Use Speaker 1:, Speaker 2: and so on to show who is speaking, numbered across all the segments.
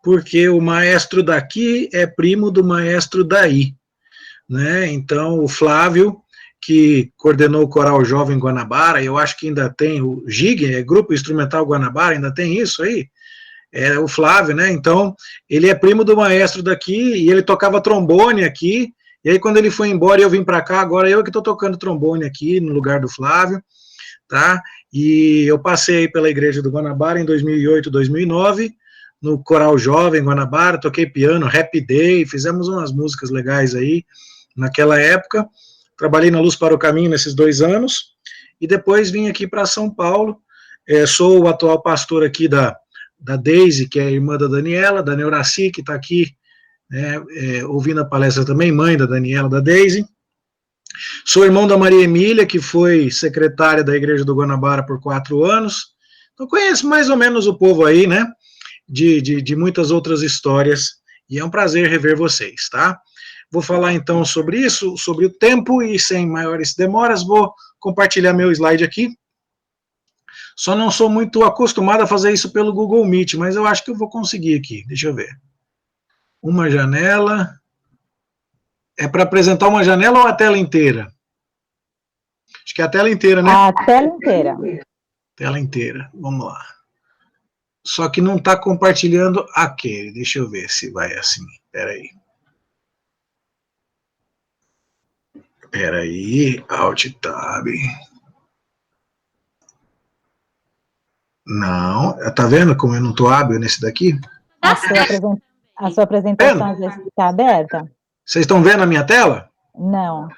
Speaker 1: porque o maestro daqui é primo do maestro daí, né? Então, o Flávio, que coordenou o Coral Jovem Guanabara, eu acho que ainda tem o GIG, Grupo Instrumental Guanabara, ainda tem isso aí? É o Flávio, né? Então, ele é primo do maestro daqui, e ele tocava trombone aqui, e aí quando ele foi embora, eu vim para cá, agora eu que estou tocando trombone aqui, no lugar do Flávio, tá? E eu passei pela Igreja do Guanabara em 2008, 2009, no Coral Jovem Guanabara, toquei piano, Happy Day, fizemos umas músicas legais aí, naquela época. Trabalhei na Luz para o Caminho nesses 2 anos, e depois vim aqui para São Paulo. Sou o atual pastor aqui da Deise, que é a irmã da Daniela, da Neuraci, que está aqui, né, ouvindo a palestra também, mãe da Daniela, da Deise. Sou irmão da Maria Emília, que foi secretária da Igreja do Guanabara por 4 anos. Então conheço mais ou menos o povo aí, né, de muitas outras histórias, e é um prazer rever vocês, tá? Vou falar então sobre isso, sobre o tempo, e sem maiores demoras, vou compartilhar meu slide aqui. Só não sou muito acostumado a fazer isso pelo Google Meet, mas eu acho que eu vou conseguir aqui. Deixa eu ver. Uma janela. É para apresentar uma janela ou a tela inteira? Acho que é a tela inteira, né?
Speaker 2: A tela inteira.
Speaker 1: Tela inteira. Vamos lá. Só que não está compartilhando aquele. Deixa eu ver se vai assim. Espera aí. Espera aí. Alt Tab. Não. Tá vendo como eu não estou hábil nesse daqui?
Speaker 2: A sua apresentação já está aberta?
Speaker 1: Vocês estão vendo a minha tela?
Speaker 2: Não.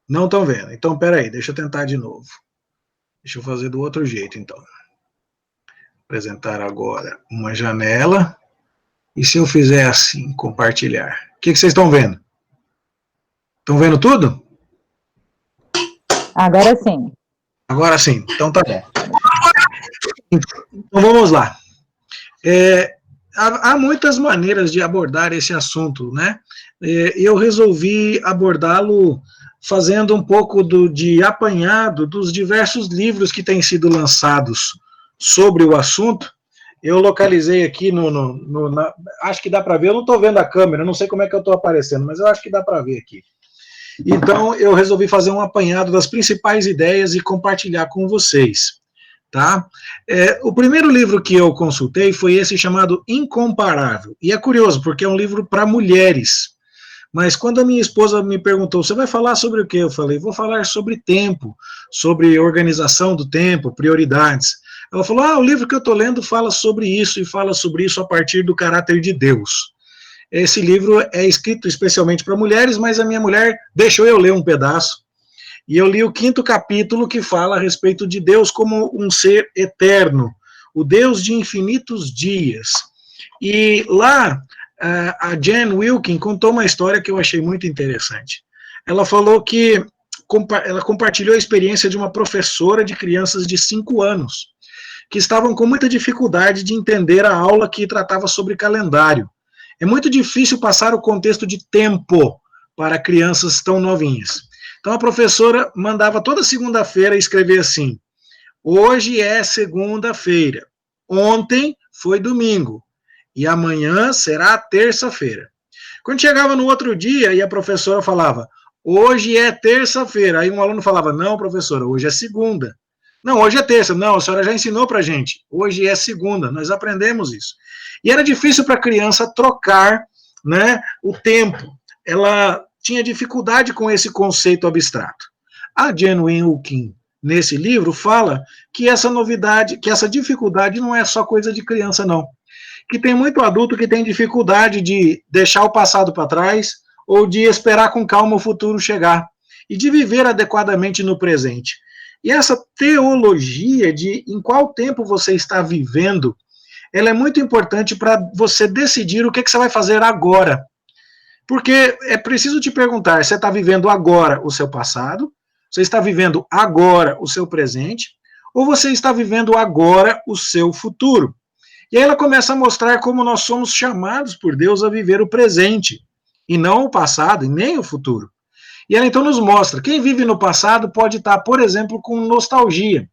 Speaker 1: Não estão vendo. Então, peraí, deixa eu tentar de novo. Deixa eu fazer do outro jeito, então. Apresentar agora uma janela. E se eu fizer assim, compartilhar? O que vocês estão vendo? Estão vendo tudo?
Speaker 2: Agora sim.
Speaker 1: Agora sim. Então tá bom. Então vamos lá. Há muitas maneiras de abordar esse assunto, né? Eu resolvi abordá-lo fazendo um pouco de apanhado dos diversos livros que têm sido lançados sobre o assunto. Eu localizei aqui acho que dá para ver, eu não estou vendo a câmera, não sei como é que eu estou aparecendo, mas eu acho que dá para ver aqui. Então, eu resolvi fazer um apanhado das principais ideias e compartilhar com vocês. Tá? O primeiro livro que eu consultei foi esse chamado Incomparável. E é curioso, porque é um livro para mulheres. Mas quando a minha esposa me perguntou, você vai falar sobre o quê? Eu falei, vou falar sobre tempo, sobre organização do tempo, prioridades. Ela falou, o livro que eu estou lendo fala sobre isso, e fala sobre isso a partir do caráter de Deus. Esse livro é escrito especialmente para mulheres, mas a minha mulher deixou eu ler um pedaço, e eu li o 5º capítulo, que fala a respeito de Deus como um ser eterno, o Deus de infinitos dias. E lá, a Jen Wilkin contou uma história que eu achei muito interessante. Ela falou que ela compartilhou a experiência de uma professora de crianças de 5 anos, que estavam com muita dificuldade de entender a aula que tratava sobre calendário. É muito difícil passar o contexto de tempo para crianças tão novinhas. Então a professora mandava toda segunda-feira escrever assim: hoje é segunda-feira, ontem foi domingo, e amanhã será terça-feira. Quando chegava no outro dia e a professora falava, hoje é terça-feira, aí um aluno falava, não, professora, hoje é segunda. Não, hoje é terça. Não, a senhora já ensinou para a gente. Hoje é segunda, nós aprendemos isso. E era difícil para a criança trocar, né, o tempo. Ela tinha dificuldade com esse conceito abstrato. A Jen Wilkin, nesse livro, fala que essa novidade, que essa dificuldade não é só coisa de criança, não. Que tem muito adulto que tem dificuldade de deixar o passado para trás ou de esperar com calma o futuro chegar e de viver adequadamente no presente. E essa teologia de em qual tempo você está vivendo, ela é muito importante para você decidir o que você vai fazer agora. Porque é preciso te perguntar, você está vivendo agora o seu passado, você está vivendo agora o seu presente, ou você está vivendo agora o seu futuro? E aí ela começa a mostrar como nós somos chamados por Deus a viver o presente, e não o passado, e nem o futuro. E ela então nos mostra, quem vive no passado pode estar, por exemplo, com nostalgia.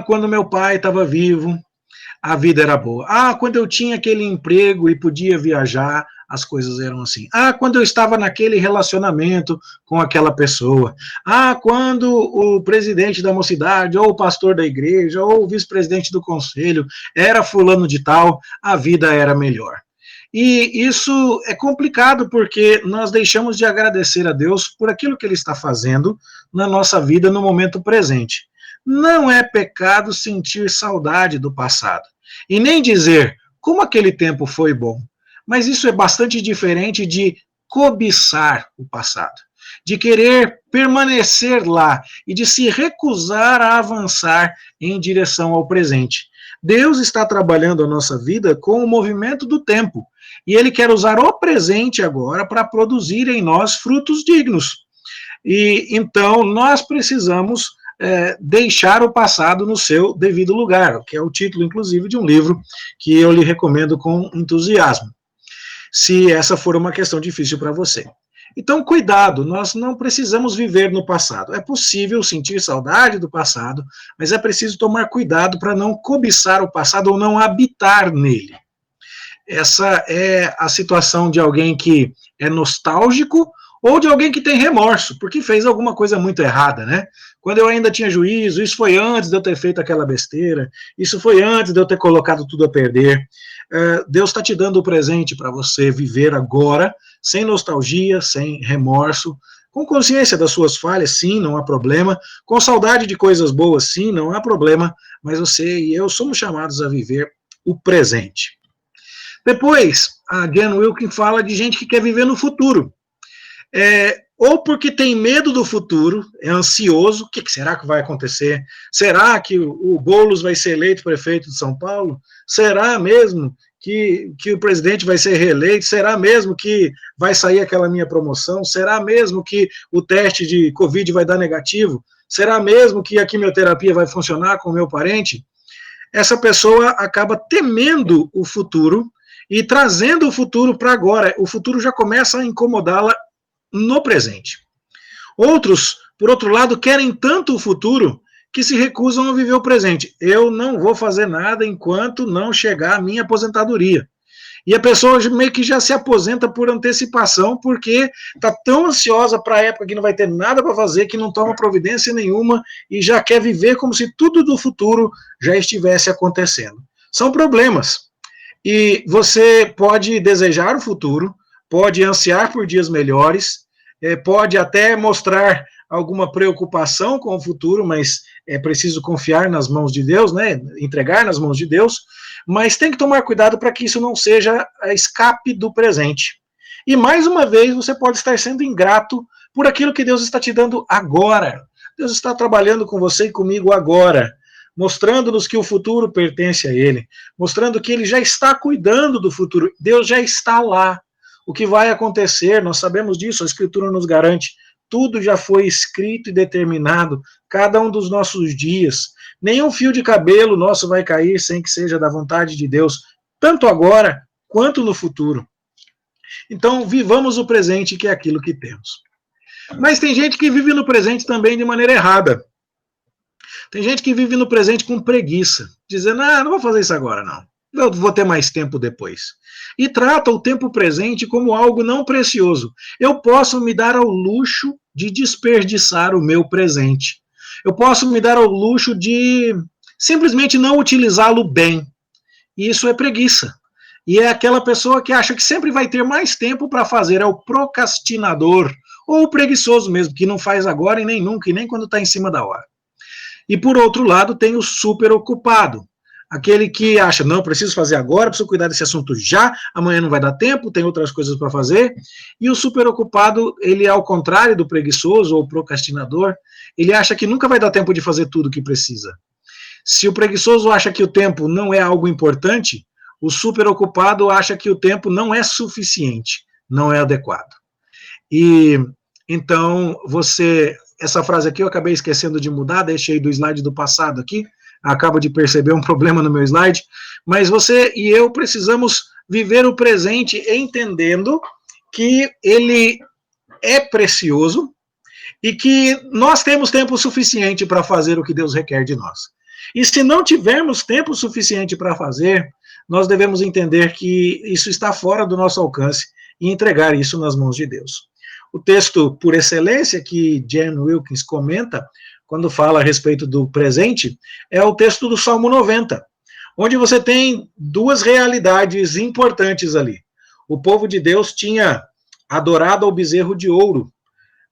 Speaker 1: Quando meu pai estava vivo, a vida era boa. Ah, quando eu tinha aquele emprego e podia viajar, as coisas eram assim. Ah, quando eu estava naquele relacionamento com aquela pessoa. Ah, quando o presidente da mocidade, ou o pastor da igreja, ou o vice-presidente do conselho era fulano de tal, a vida era melhor. E isso é complicado porque nós deixamos de agradecer a Deus por aquilo que Ele está fazendo na nossa vida no momento presente. Não é pecado sentir saudade do passado e nem dizer como aquele tempo foi bom, mas isso é bastante diferente de cobiçar o passado, de querer permanecer lá e de se recusar a avançar em direção ao presente. Deus está trabalhando a nossa vida com o movimento do tempo e Ele quer usar o presente agora para produzir em nós frutos dignos. E então nós precisamos deixar o passado no seu devido lugar, que é o título, inclusive, de um livro que eu lhe recomendo com entusiasmo, se essa for uma questão difícil para você. Então, cuidado, nós não precisamos viver no passado. É possível sentir saudade do passado, mas é preciso tomar cuidado para não cobiçar o passado ou não habitar nele. Essa é a situação de alguém que é nostálgico ou de alguém que tem remorso, porque fez alguma coisa muito errada, né? Quando eu ainda tinha juízo, isso foi antes de eu ter feito aquela besteira, isso foi antes de eu ter colocado tudo a perder. Deus está te dando o presente para você viver agora, sem nostalgia, sem remorso, com consciência das suas falhas, sim, não há problema, com saudade de coisas boas, sim, não há problema, mas você e eu somos chamados a viver o presente. Depois, a Jan Wilkin fala de gente que quer viver no futuro. Ou porque tem medo do futuro, é ansioso, o que será que vai acontecer? Será que o Boulos vai ser eleito prefeito de São Paulo? Será mesmo que o presidente vai ser reeleito? Será mesmo que vai sair aquela minha promoção? Será mesmo que o teste de Covid vai dar negativo? Será mesmo que a quimioterapia vai funcionar com o meu parente? Essa pessoa acaba temendo o futuro e trazendo o futuro para agora. O futuro já começa a incomodá-la no presente. Outros, por outro lado, querem tanto o futuro que se recusam a viver o presente. Eu não vou fazer nada enquanto não chegar a minha aposentadoria. E a pessoa meio que já se aposenta por antecipação, porque está tão ansiosa para a época que não vai ter nada para fazer, que não toma providência nenhuma e já quer viver como se tudo do futuro já estivesse acontecendo. São problemas. E você pode desejar o futuro, pode ansiar por dias melhores, pode até mostrar alguma preocupação com o futuro, mas é preciso confiar nas mãos de Deus, né? Entregar nas mãos de Deus, mas tem que tomar cuidado para que isso não seja a escape do presente. E mais uma vez você pode estar sendo ingrato por aquilo que Deus está te dando agora. Deus está trabalhando com você e comigo agora, mostrando-nos que o futuro pertence a Ele, mostrando que Ele já está cuidando do futuro, Deus já está lá. O que vai acontecer, nós sabemos disso, a Escritura nos garante, tudo já foi escrito e determinado, cada um dos nossos dias. Nenhum fio de cabelo nosso vai cair sem que seja da vontade de Deus, tanto agora quanto no futuro. Então, vivamos o presente, que é aquilo que temos. Mas tem gente que vive no presente também de maneira errada. Tem gente que vive no presente com preguiça, dizendo, não vou fazer isso agora, não. Eu vou ter mais tempo depois. E trata o tempo presente como algo não precioso. Eu posso me dar ao luxo de desperdiçar o meu presente. Eu posso me dar ao luxo de simplesmente não utilizá-lo bem. E isso é preguiça. E é aquela pessoa que acha que sempre vai ter mais tempo para fazer. É o procrastinador, ou o preguiçoso mesmo, que não faz agora e nem nunca, e nem quando está em cima da hora. E por outro lado, tem o super ocupado. Aquele que acha, não, preciso fazer agora, preciso cuidar desse assunto já, amanhã não vai dar tempo, tem outras coisas para fazer. E o superocupado, ele é ao contrário do preguiçoso ou procrastinador, ele acha que nunca vai dar tempo de fazer tudo o que precisa. Se o preguiçoso acha que o tempo não é algo importante, o superocupado acha que o tempo não é suficiente, não é adequado. E então, essa frase aqui eu acabei esquecendo de mudar, deixei do slide do passado aqui, acabo de perceber um problema no meu slide, mas você e eu precisamos viver o presente entendendo que ele é precioso e que nós temos tempo suficiente para fazer o que Deus requer de nós. E se não tivermos tempo suficiente para fazer, nós devemos entender que isso está fora do nosso alcance e entregar isso nas mãos de Deus. O texto por excelência que Jan Wilkins comenta, quando fala a respeito do presente, é o texto do Salmo 90, onde você tem duas realidades importantes ali. O povo de Deus tinha adorado ao bezerro de ouro.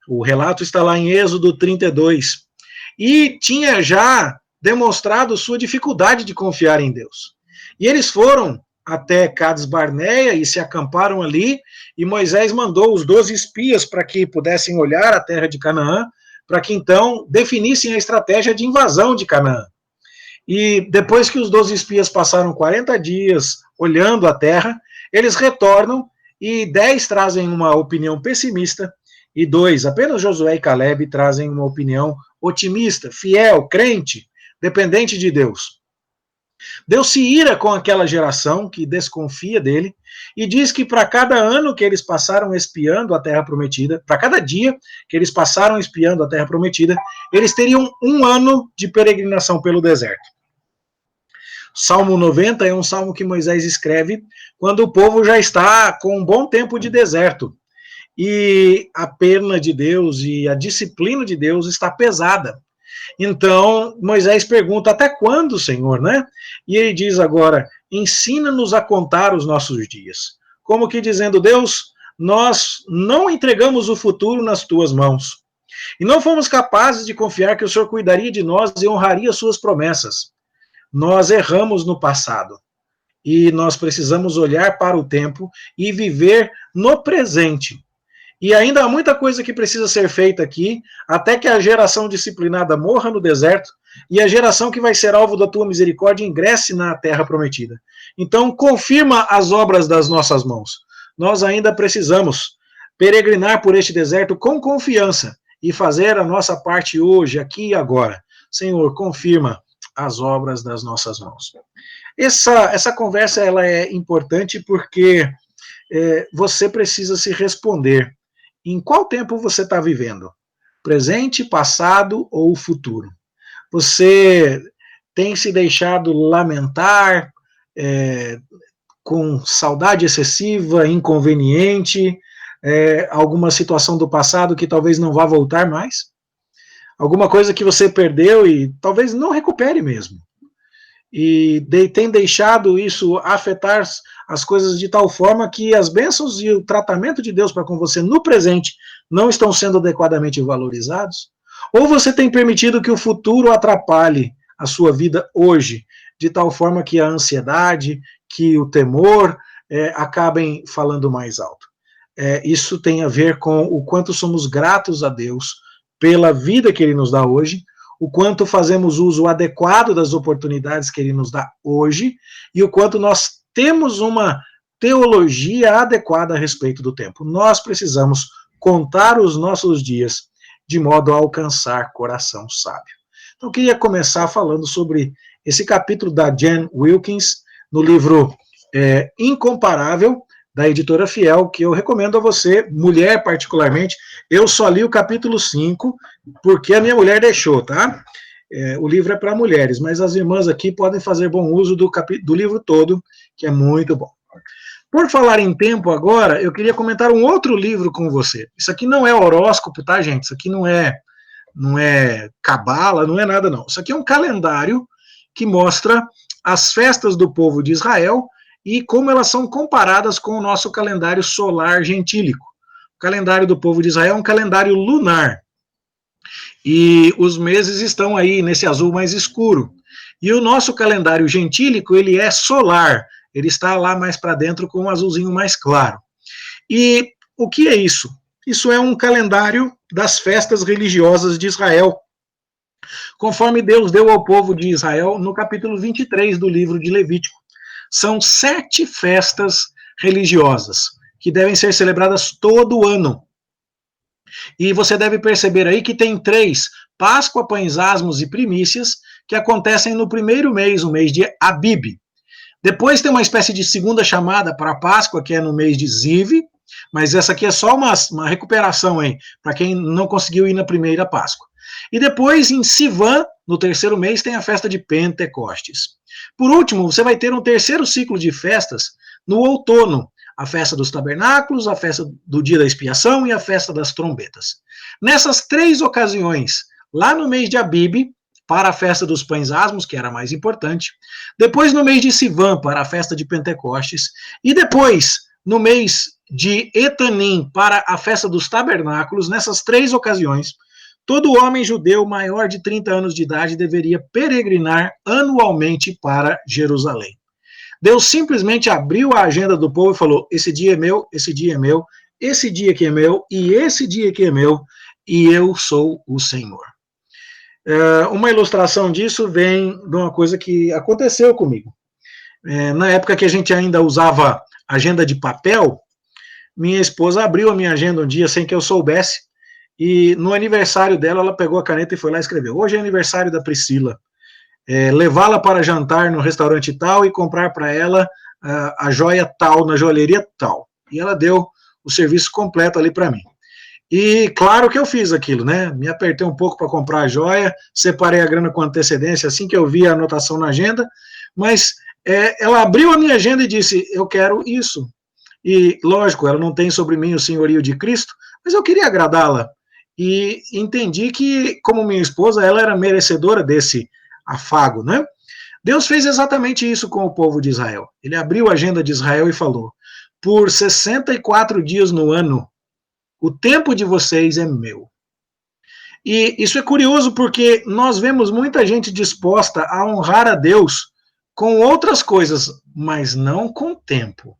Speaker 1: O relato está lá em Êxodo 32. E tinha já demonstrado sua dificuldade de confiar em Deus. E eles foram até Cades Barneia e se acamparam ali, e Moisés mandou os 12 espias para que pudessem olhar a terra de Canaã, para que então definissem a estratégia de invasão de Canaã. E depois que os 12 espias passaram 40 dias olhando a terra, eles retornam e 10 trazem uma opinião pessimista e 2, apenas Josué e Caleb, trazem uma opinião otimista, fiel, crente, dependente de Deus. Deus se ira com aquela geração que desconfia dele e diz que para cada ano que eles passaram espiando a terra prometida, para cada dia que eles passaram espiando a terra prometida, eles teriam 1 ano de peregrinação pelo deserto. Salmo 90 é um salmo que Moisés escreve quando o povo já está com um bom tempo de deserto. E a pena de Deus e a disciplina de Deus está pesada. Então, Moisés pergunta, até quando, Senhor, né? E ele diz agora, ensina-nos a contar os nossos dias. Como que dizendo, Deus, nós não entregamos o futuro nas tuas mãos. E não fomos capazes de confiar que o Senhor cuidaria de nós e honraria suas promessas. Nós erramos no passado. E nós precisamos olhar para o tempo e viver no presente. E ainda há muita coisa que precisa ser feita aqui, até que a geração disciplinada morra no deserto e a geração que vai ser alvo da tua misericórdia ingresse na terra prometida. Então, confirma as obras das nossas mãos. Nós ainda precisamos peregrinar por este deserto com confiança e fazer a nossa parte hoje, aqui e agora. Senhor, confirma as obras das nossas mãos. Essa conversa ela é importante porque você precisa se responder. Em qual tempo você está vivendo? Presente, passado ou futuro? Você tem se deixado lamentar com saudade excessiva, inconveniente, alguma situação do passado que talvez não vá voltar mais? Alguma coisa que você perdeu e talvez não recupere mesmo? E tem deixado isso afetar as coisas de tal forma que as bênçãos e o tratamento de Deus para com você no presente não estão sendo adequadamente valorizados? Ou você tem permitido que o futuro atrapalhe a sua vida hoje, de tal forma que a ansiedade, que o temor acabem falando mais alto? Isso tem a ver com o quanto somos gratos a Deus pela vida que Ele nos dá hoje, o quanto fazemos uso adequado das oportunidades que Ele nos dá hoje, e o quanto nós temos uma teologia adequada a respeito do tempo. Nós precisamos contar os nossos dias de modo a alcançar coração sábio. Então, eu queria começar falando sobre esse capítulo da Jan Wilkins, no livro Incomparável, da editora Fiel, que eu recomendo a você, mulher particularmente. Eu só li o capítulo 5, porque a minha mulher deixou, tá? O livro é para mulheres, mas as irmãs aqui podem fazer bom uso do livro todo, que é muito bom. Por falar em tempo agora, eu queria comentar um outro livro com você. Isso aqui não é horóscopo, tá, gente? Isso aqui não é cabala, não é nada, não. Isso aqui é um calendário que mostra as festas do povo de Israel e como elas são comparadas com o nosso calendário solar gentílico. O calendário do povo de Israel é um calendário lunar. E os meses estão aí nesse azul mais escuro. E o nosso calendário gentílico, ele é solar. Ele está lá mais para dentro com um azulzinho mais claro. E o que é isso? Isso é um calendário das festas religiosas de Israel, conforme Deus deu ao povo de Israel no capítulo 23 do livro de Levítico. São 7 festas religiosas que devem ser celebradas todo ano. E você deve perceber aí que tem 3, Páscoa, Pães Asmos e Primícias, que acontecem no primeiro mês, o mês de Abib. Depois tem uma espécie de segunda chamada para a Páscoa, que é no mês de Ziv, mas essa aqui é só uma recuperação aí, para quem não conseguiu ir na primeira Páscoa. E depois, em Sivan, no terceiro mês, tem a festa de Pentecostes. Por último, você vai ter um terceiro ciclo de festas no outono, a festa dos tabernáculos, a festa do dia da expiação e a festa das trombetas. Nessas 3 ocasiões, lá no mês de Abibe, para a festa dos pães asmos, que era a mais importante, depois no mês de Sivan, para a festa de Pentecostes, e depois no mês de Etanim, para a festa dos tabernáculos, nessas 3 ocasiões, todo homem judeu maior de 30 anos de idade deveria peregrinar anualmente para Jerusalém. Deus simplesmente abriu a agenda do povo e falou: esse dia é meu, esse dia é meu, esse dia aqui é meu, e esse dia aqui é meu, e eu sou o Senhor. Uma ilustração disso vem de uma coisa que aconteceu comigo. Na época que a gente ainda usava agenda de papel, minha esposa abriu a minha agenda um dia sem que eu soubesse, e no aniversário dela, ela pegou a caneta e foi lá e escreveu: hoje é aniversário da Priscila. Levá-la para jantar no restaurante tal e comprar para ela a joia tal, na joalheria tal. E ela deu o serviço completo ali para mim. E claro que eu fiz aquilo, né? Me apertei um pouco para comprar a joia, separei a grana com antecedência assim que eu vi a anotação na agenda, mas ela abriu a minha agenda e disse: eu quero isso. E, lógico, ela não tem sobre mim o senhorio de Cristo, mas eu queria agradá-la. E entendi que, como minha esposa, ela era merecedora desse afago, né? Deus fez exatamente isso com o povo de Israel. Ele abriu a agenda de Israel e falou: por 64 dias no ano, o tempo de vocês é meu. E isso é curioso porque nós vemos muita gente disposta a honrar a Deus com outras coisas, mas não com tempo.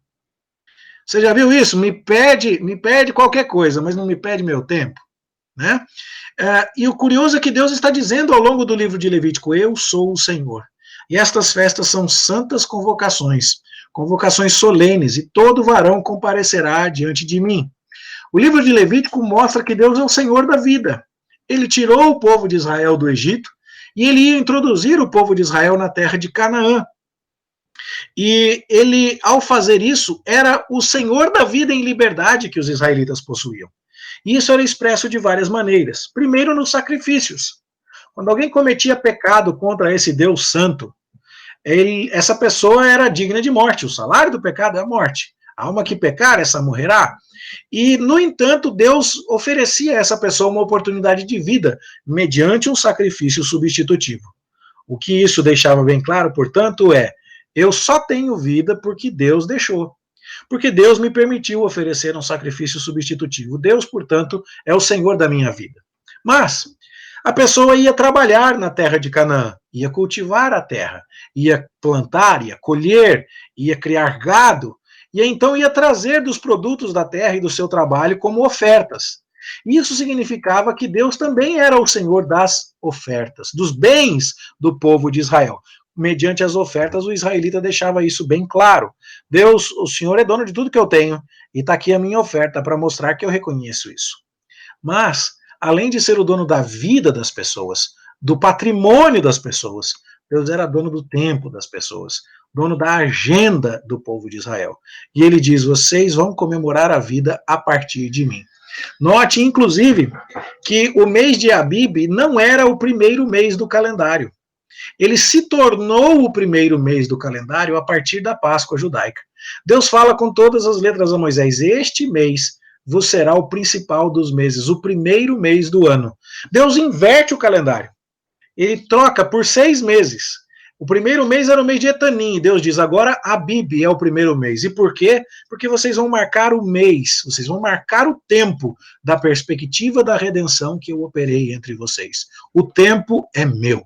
Speaker 1: Você já viu isso? Me pede qualquer coisa, mas não me pede meu tempo, né? E o curioso é que Deus está dizendo ao longo do livro de Levítico: eu sou o Senhor. E estas festas são santas convocações, convocações solenes, e todo varão comparecerá diante de mim. O livro de Levítico mostra que Deus é o Senhor da vida. Ele tirou o povo de Israel do Egito e ele ia introduzir o povo de Israel na terra de Canaã. E ele, ao fazer isso, era o Senhor da vida em liberdade que os israelitas possuíam. E isso era expresso de várias maneiras. Primeiro, nos sacrifícios. Quando alguém cometia pecado contra esse Deus santo, essa pessoa era digna de morte. O salário do pecado é a morte. A alma que pecar, essa morrerá. E, no entanto, Deus oferecia a essa pessoa uma oportunidade de vida mediante um sacrifício substitutivo. O que isso deixava bem claro, portanto, eu só tenho vida porque Deus deixou. Porque Deus me permitiu oferecer um sacrifício substitutivo. Deus, portanto, é o Senhor da minha vida. Mas a pessoa ia trabalhar na terra de Canaã, ia cultivar a terra, ia plantar, ia colher, ia criar gado, e então ia trazer dos produtos da terra e do seu trabalho como ofertas. Isso significava que Deus também era o Senhor das ofertas, dos bens do povo de Israel. Mediante as ofertas, o israelita deixava isso bem claro. Deus, o Senhor é dono de tudo que eu tenho, e está aqui a minha oferta para mostrar que eu reconheço isso. Mas, além de ser o dono da vida das pessoas, do patrimônio das pessoas, Deus era dono do tempo das pessoas, dono da agenda do povo de Israel. E ele diz: vocês vão comemorar a vida a partir de mim. Note, inclusive, que o mês de Abibe não era o primeiro mês do calendário. Ele se tornou o primeiro mês do calendário a partir da Páscoa judaica. Deus fala com todas as letras a Moisés: este mês vos será o principal dos meses, o primeiro mês do ano. Deus inverte o calendário. Ele troca por 6 meses. O primeiro mês era o mês de Etanim, e Deus diz: agora Abibe é o primeiro mês. E por quê? Porque vocês vão marcar o mês, vocês vão marcar o tempo da perspectiva da redenção que eu operei entre vocês. O tempo é meu.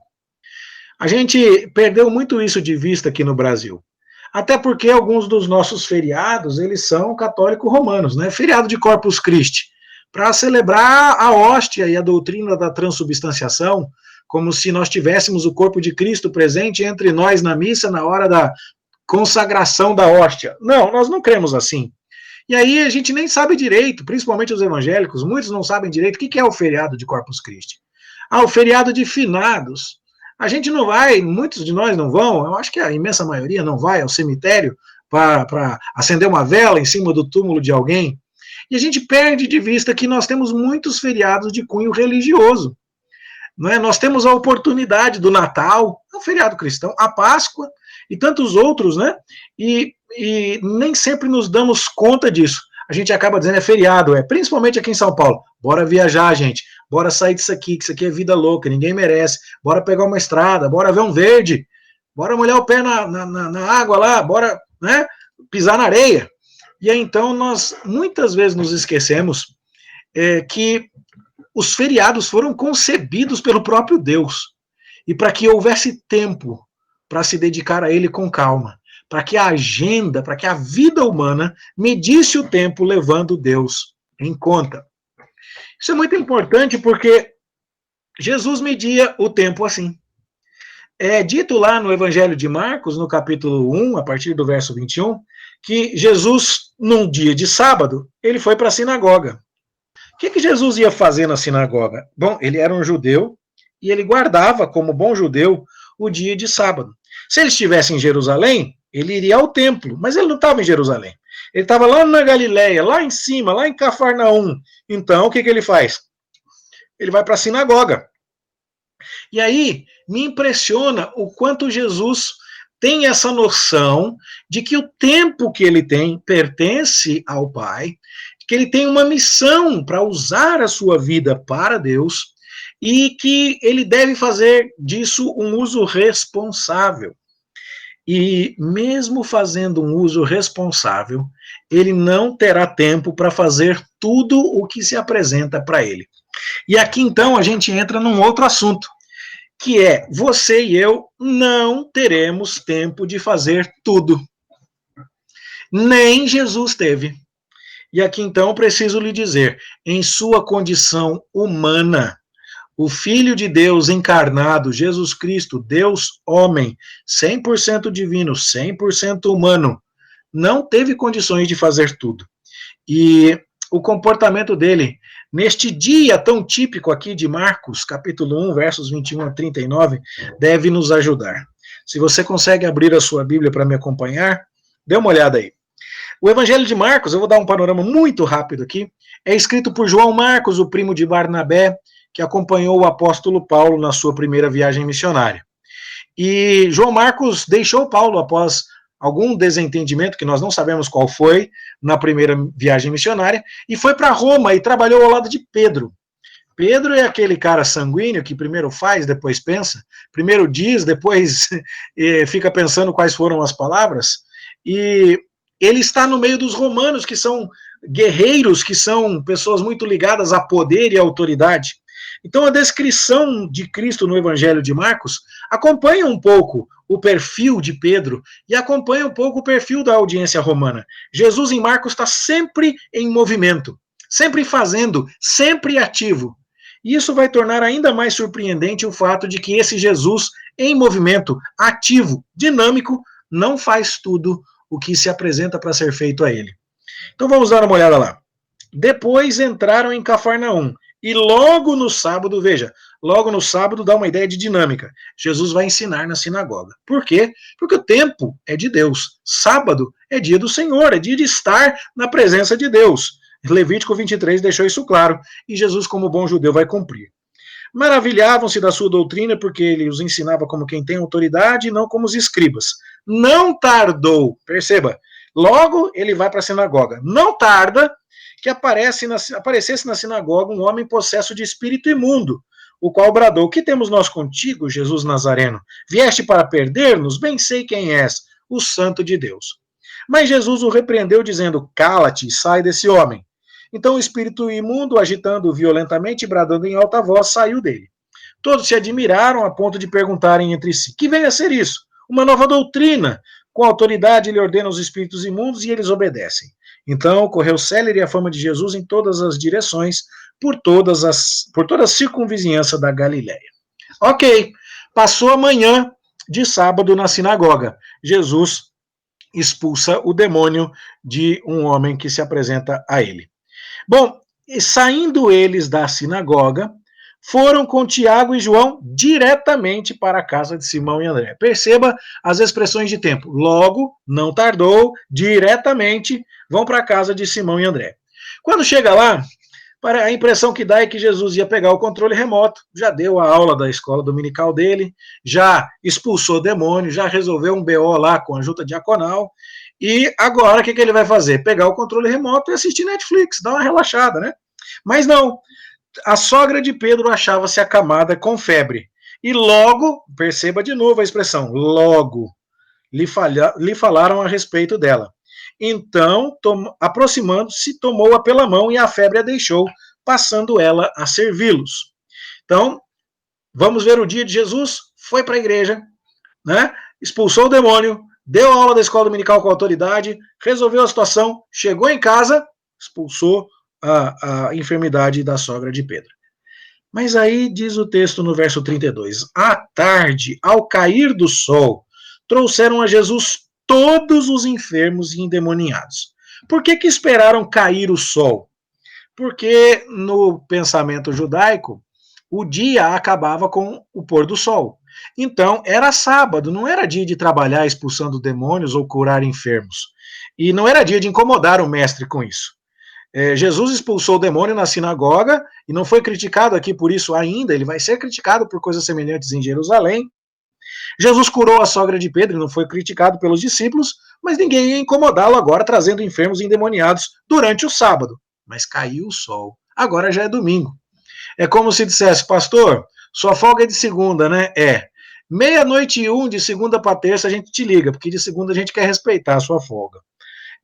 Speaker 1: A gente perdeu muito isso de vista aqui no Brasil. Até porque alguns dos nossos feriados, eles são católico-romanos, né? Feriado de Corpus Christi, para celebrar a hóstia e a doutrina da transubstanciação, como se nós tivéssemos o corpo de Cristo presente entre nós na missa na hora da consagração da hóstia. Não, nós não cremos assim. E aí a gente nem sabe direito, principalmente os evangélicos, muitos não sabem direito o que é o feriado de Corpus Christi. O feriado de finados. A gente não vai, muitos de nós não vão, eu acho que a imensa maioria não vai ao cemitério para acender uma vela em cima do túmulo de alguém. E a gente perde de vista que nós temos muitos feriados de cunho religioso. não é? Nós temos a oportunidade do Natal, é um feriado cristão, a Páscoa e tantos outros, né? E nem sempre nos damos conta disso. A gente acaba dizendo é feriado, principalmente aqui em São Paulo. Bora viajar, gente. Bora sair disso aqui, que isso aqui é vida louca, ninguém merece. Bora pegar uma estrada, bora ver um verde. Bora molhar o pé na água lá, bora, né, pisar na areia. E aí, então, nós muitas vezes nos esquecemos que os feriados foram concebidos pelo próprio Deus. E para que houvesse tempo para se dedicar a ele com calma. Para que a agenda, para que a vida humana medisse o tempo levando Deus em conta. Isso é muito importante porque Jesus media o tempo assim. É dito lá no Evangelho de Marcos, no capítulo 1, a partir do verso 21, que Jesus, num dia de sábado, ele foi para a sinagoga. O que Jesus ia fazer na sinagoga? Bom, ele era um judeu e ele guardava, como bom judeu, o dia de sábado. Se ele estivesse em Jerusalém, ele iria ao templo, mas ele não estava em Jerusalém. Ele estava lá na Galileia, lá em cima, lá em Cafarnaum. Então, o que ele faz? Ele vai para a sinagoga. E aí, me impressiona o quanto Jesus tem essa noção de que o tempo que ele tem pertence ao Pai, que ele tem uma missão para usar a sua vida para Deus e que ele deve fazer disso um uso responsável. E mesmo fazendo um uso responsável, ele não terá tempo para fazer tudo o que se apresenta para ele. E aqui então a gente entra num outro assunto, que é você e eu não teremos tempo de fazer tudo. Nem Jesus teve. E aqui então preciso lhe dizer, em sua condição humana, o Filho de Deus encarnado, Jesus Cristo, Deus homem, 100% divino, 100% humano, não teve condições de fazer tudo. E o comportamento dele, neste dia tão típico aqui de Marcos, capítulo 1, versos 21 a 39, deve nos ajudar. Se você consegue abrir a sua Bíblia para me acompanhar, dê uma olhada aí. O Evangelho de Marcos, eu vou dar um panorama muito rápido aqui, é escrito por João Marcos, o primo de Barnabé, que acompanhou o apóstolo Paulo na sua primeira viagem missionária. E João Marcos deixou Paulo após algum desentendimento, que nós não sabemos qual foi, na primeira viagem missionária, e foi para Roma e trabalhou ao lado de Pedro. Pedro é aquele cara sanguíneo que primeiro faz, depois pensa, primeiro diz, depois fica pensando quais foram as palavras, e ele está no meio dos romanos, que são guerreiros, que são pessoas muito ligadas a poder e autoridade. Então, a descrição de Cristo no Evangelho de Marcos acompanha um pouco o perfil de Pedro e acompanha um pouco o perfil da audiência romana. Jesus em Marcos está sempre em movimento, sempre fazendo, sempre ativo. E isso vai tornar ainda mais surpreendente o fato de que esse Jesus em movimento, ativo, dinâmico, não faz tudo o que se apresenta para ser feito a ele. Então vamos dar uma olhada lá. Depois entraram em Cafarnaum. E logo no sábado, veja, logo no sábado dá uma ideia de dinâmica. Jesus vai ensinar na sinagoga. Por quê? Porque o tempo é de Deus. Sábado é dia do Senhor, é dia de estar na presença de Deus. Levítico 23 deixou isso claro, e Jesus, como bom judeu, vai cumprir. Maravilhavam-se da sua doutrina, porque ele os ensinava como quem tem autoridade e não como os escribas. Não tardou, perceba, logo ele vai para a sinagoga. Não tarda que aparecesse na sinagoga um homem possesso de espírito imundo, o qual bradou: que temos nós contigo, Jesus Nazareno? Vieste para perder-nos? Bem sei quem és, o Santo de Deus. Mas Jesus o repreendeu, dizendo: cala-te e sai desse homem. Então o espírito imundo, agitando violentamente e bradando em alta voz, saiu dele. Todos se admiraram a ponto de perguntarem entre si: que vem a ser isso? Uma nova doutrina. Com autoridade ele ordena os espíritos imundos e eles obedecem. Então correu célere a fama de Jesus em todas as direções, por toda a circunvizinhança da Galileia. Ok, passou a manhã de sábado na sinagoga. Jesus expulsa o demônio de um homem que se apresenta a ele. Bom, saindo eles da sinagoga, foram com Tiago e João diretamente para a casa de Simão e André. Perceba as expressões de tempo. Logo, não tardou, diretamente, vão para a casa de Simão e André. Quando chega lá, A impressão que dá é que Jesus ia pegar o controle remoto, já deu a aula da escola dominical dele, já expulsou o demônio, já resolveu um BO lá com a junta diaconal, e agora o que ele vai fazer? Pegar o controle remoto e assistir Netflix, dar uma relaxada, né? Mas não, a sogra de Pedro achava-se acamada com febre. E logo, perceba de novo a expressão, logo, lhe falaram a respeito dela. Então, aproximando-se, tomou-a pela mão e a febre a deixou, passando ela a servi-los. Então, vamos ver o dia de Jesus, foi para a igreja, né? Expulsou o demônio, deu aula da escola dominical com autoridade, resolveu a situação, chegou em casa, expulsou a enfermidade da sogra de Pedro. Mas aí diz o texto no verso 32, à tarde, ao cair do sol, trouxeram a Jesus todos os enfermos e endemoniados. Por que esperaram cair o sol? Porque no pensamento judaico, o dia acabava com o pôr do sol. Então, era sábado, não era dia de trabalhar expulsando demônios ou curar enfermos. E não era dia de incomodar o mestre com isso. Jesus expulsou o demônio na sinagoga e não foi criticado aqui por isso ainda, ele vai ser criticado por coisas semelhantes em Jerusalém. Jesus curou a sogra de Pedro e não foi criticado pelos discípulos, mas ninguém ia incomodá-lo agora trazendo enfermos e endemoniados durante o sábado. Mas caiu o sol, agora já é domingo. É como se dissesse, pastor, sua folga é de segunda, né? É. 00:01 de segunda para terça a gente te liga, porque de segunda a gente quer respeitar a sua folga.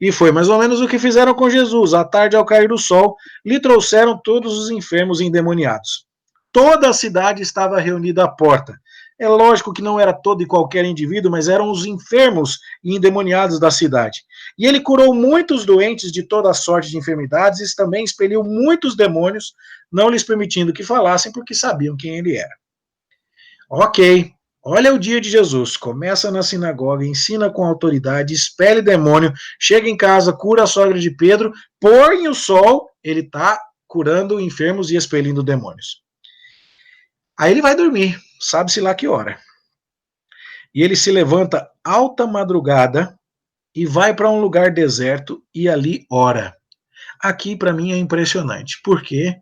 Speaker 1: E foi mais ou menos o que fizeram com Jesus. À tarde, ao cair do sol, lhe trouxeram todos os enfermos e endemoniados. Toda a cidade estava reunida à porta. É lógico que não era todo e qualquer indivíduo, mas eram os enfermos e endemoniados da cidade. E ele curou muitos doentes de toda sorte de enfermidades e também expeliu muitos demônios, não lhes permitindo que falassem, porque sabiam quem ele era. Ok. Olha o dia de Jesus, começa na sinagoga, ensina com autoridade, expele demônio, chega em casa, cura a sogra de Pedro, põe o sol, ele está curando enfermos e expelindo demônios. Aí ele vai dormir, sabe-se lá que hora. E ele se levanta alta madrugada e vai para um lugar deserto e ali ora. Aqui para mim é impressionante. Por quê?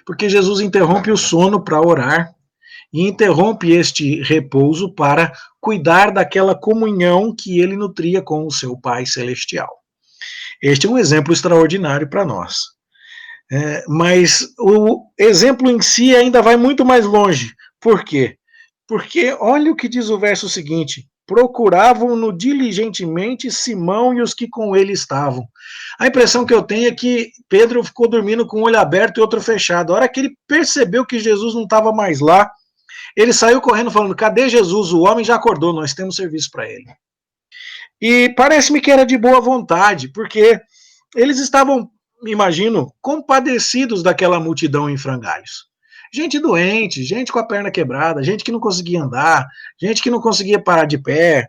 Speaker 1: Porque Jesus interrompe o sono para orar, e interrompe este repouso para cuidar daquela comunhão que ele nutria com o seu Pai Celestial. Este é um exemplo extraordinário para nós. Mas o exemplo em si ainda vai muito mais longe. Por quê? Porque olha o que diz o verso seguinte: procuravam-no diligentemente Simão e os que com ele estavam. A impressão que eu tenho é que Pedro ficou dormindo com um olho aberto e outro fechado. A hora que ele percebeu que Jesus não estava mais lá, ele saiu correndo falando, cadê Jesus? O homem já acordou, nós temos serviço para ele. E parece-me que era de boa vontade, porque eles estavam, imagino, compadecidos daquela multidão em frangalhos. Gente doente, gente com a perna quebrada, gente que não conseguia andar, gente que não conseguia parar de pé,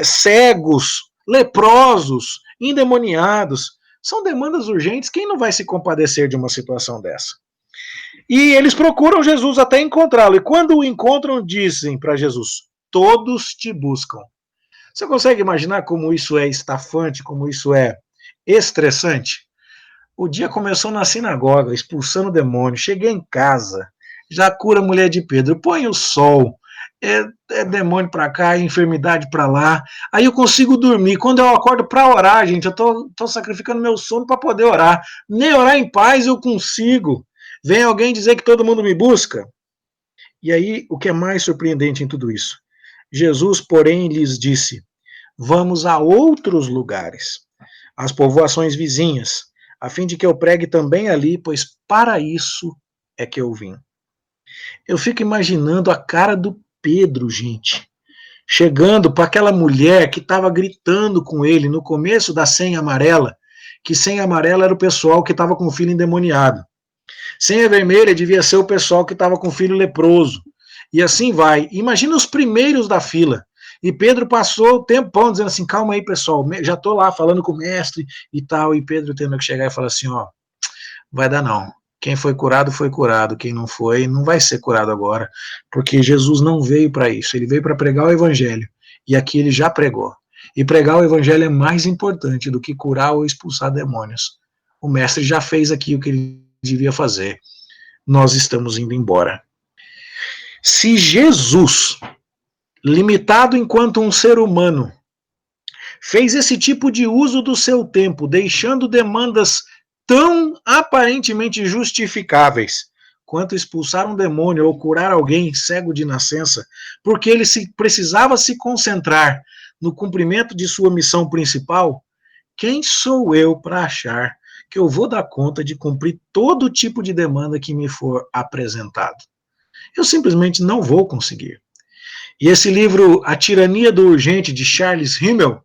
Speaker 1: cegos, leprosos, endemoniados. São demandas urgentes, quem não vai se compadecer de uma situação dessa? E eles procuram Jesus até encontrá-lo. E quando o encontram, dizem para Jesus, todos te buscam. Você consegue imaginar como isso é estafante, como isso é estressante? O dia começou na sinagoga, expulsando o demônio. Cheguei em casa, já cura a mulher de Pedro. Põe o sol, é demônio para cá, é enfermidade para lá. Aí eu consigo dormir. Quando eu acordo para orar, gente, eu tô sacrificando meu sono para poder orar. Nem orar em paz eu consigo. Vem alguém dizer que todo mundo me busca? E aí, o que é mais surpreendente em tudo isso? Jesus, porém, lhes disse, vamos a outros lugares, às povoações vizinhas, a fim de que eu pregue também ali, pois para isso é que eu vim. Eu fico imaginando a cara do Pedro, gente, chegando para aquela mulher que estava gritando com ele no começo da senha amarela, que senha amarela era o pessoal que estava com o filho endemoniado. Senha vermelha devia ser o pessoal que estava com filho leproso. E assim vai. Imagina os primeiros da fila. E Pedro passou o tempão dizendo assim, calma aí, pessoal, já estou lá falando com o mestre e tal. E Pedro tendo que chegar e falar assim, ó, vai dar não. Quem foi curado, quem não foi, não vai ser curado agora. Porque Jesus não veio para isso, ele veio para pregar o evangelho. E aqui ele já pregou. E pregar o evangelho é mais importante do que curar ou expulsar demônios. O mestre já fez aqui o que ele devia fazer. Nós estamos indo embora. Se Jesus, limitado enquanto um ser humano, fez esse tipo de uso do seu tempo, deixando demandas tão aparentemente justificáveis quanto expulsar um demônio ou curar alguém cego de nascença, porque ele precisava se concentrar no cumprimento de sua missão principal, quem sou eu para achar que eu vou dar conta de cumprir todo tipo de demanda que me for apresentado? Eu simplesmente não vou conseguir. E esse livro, A Tirania do Urgente, de Charles Rimmel,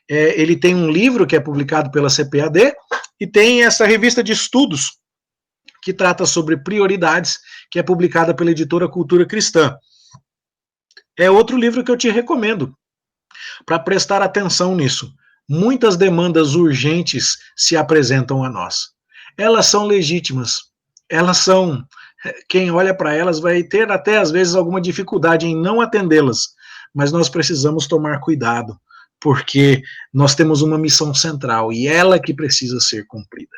Speaker 1: ele tem um livro que é publicado pela CPAD e tem essa revista de estudos que trata sobre prioridades, que é publicada pela editora Cultura Cristã. É outro livro que eu te recomendo para prestar atenção nisso. Muitas demandas urgentes se apresentam a nós. Elas são legítimas, elas são... Quem olha para elas vai ter até às vezes alguma dificuldade em não atendê-las, mas nós precisamos tomar cuidado, porque nós temos uma missão central e ela que precisa ser cumprida.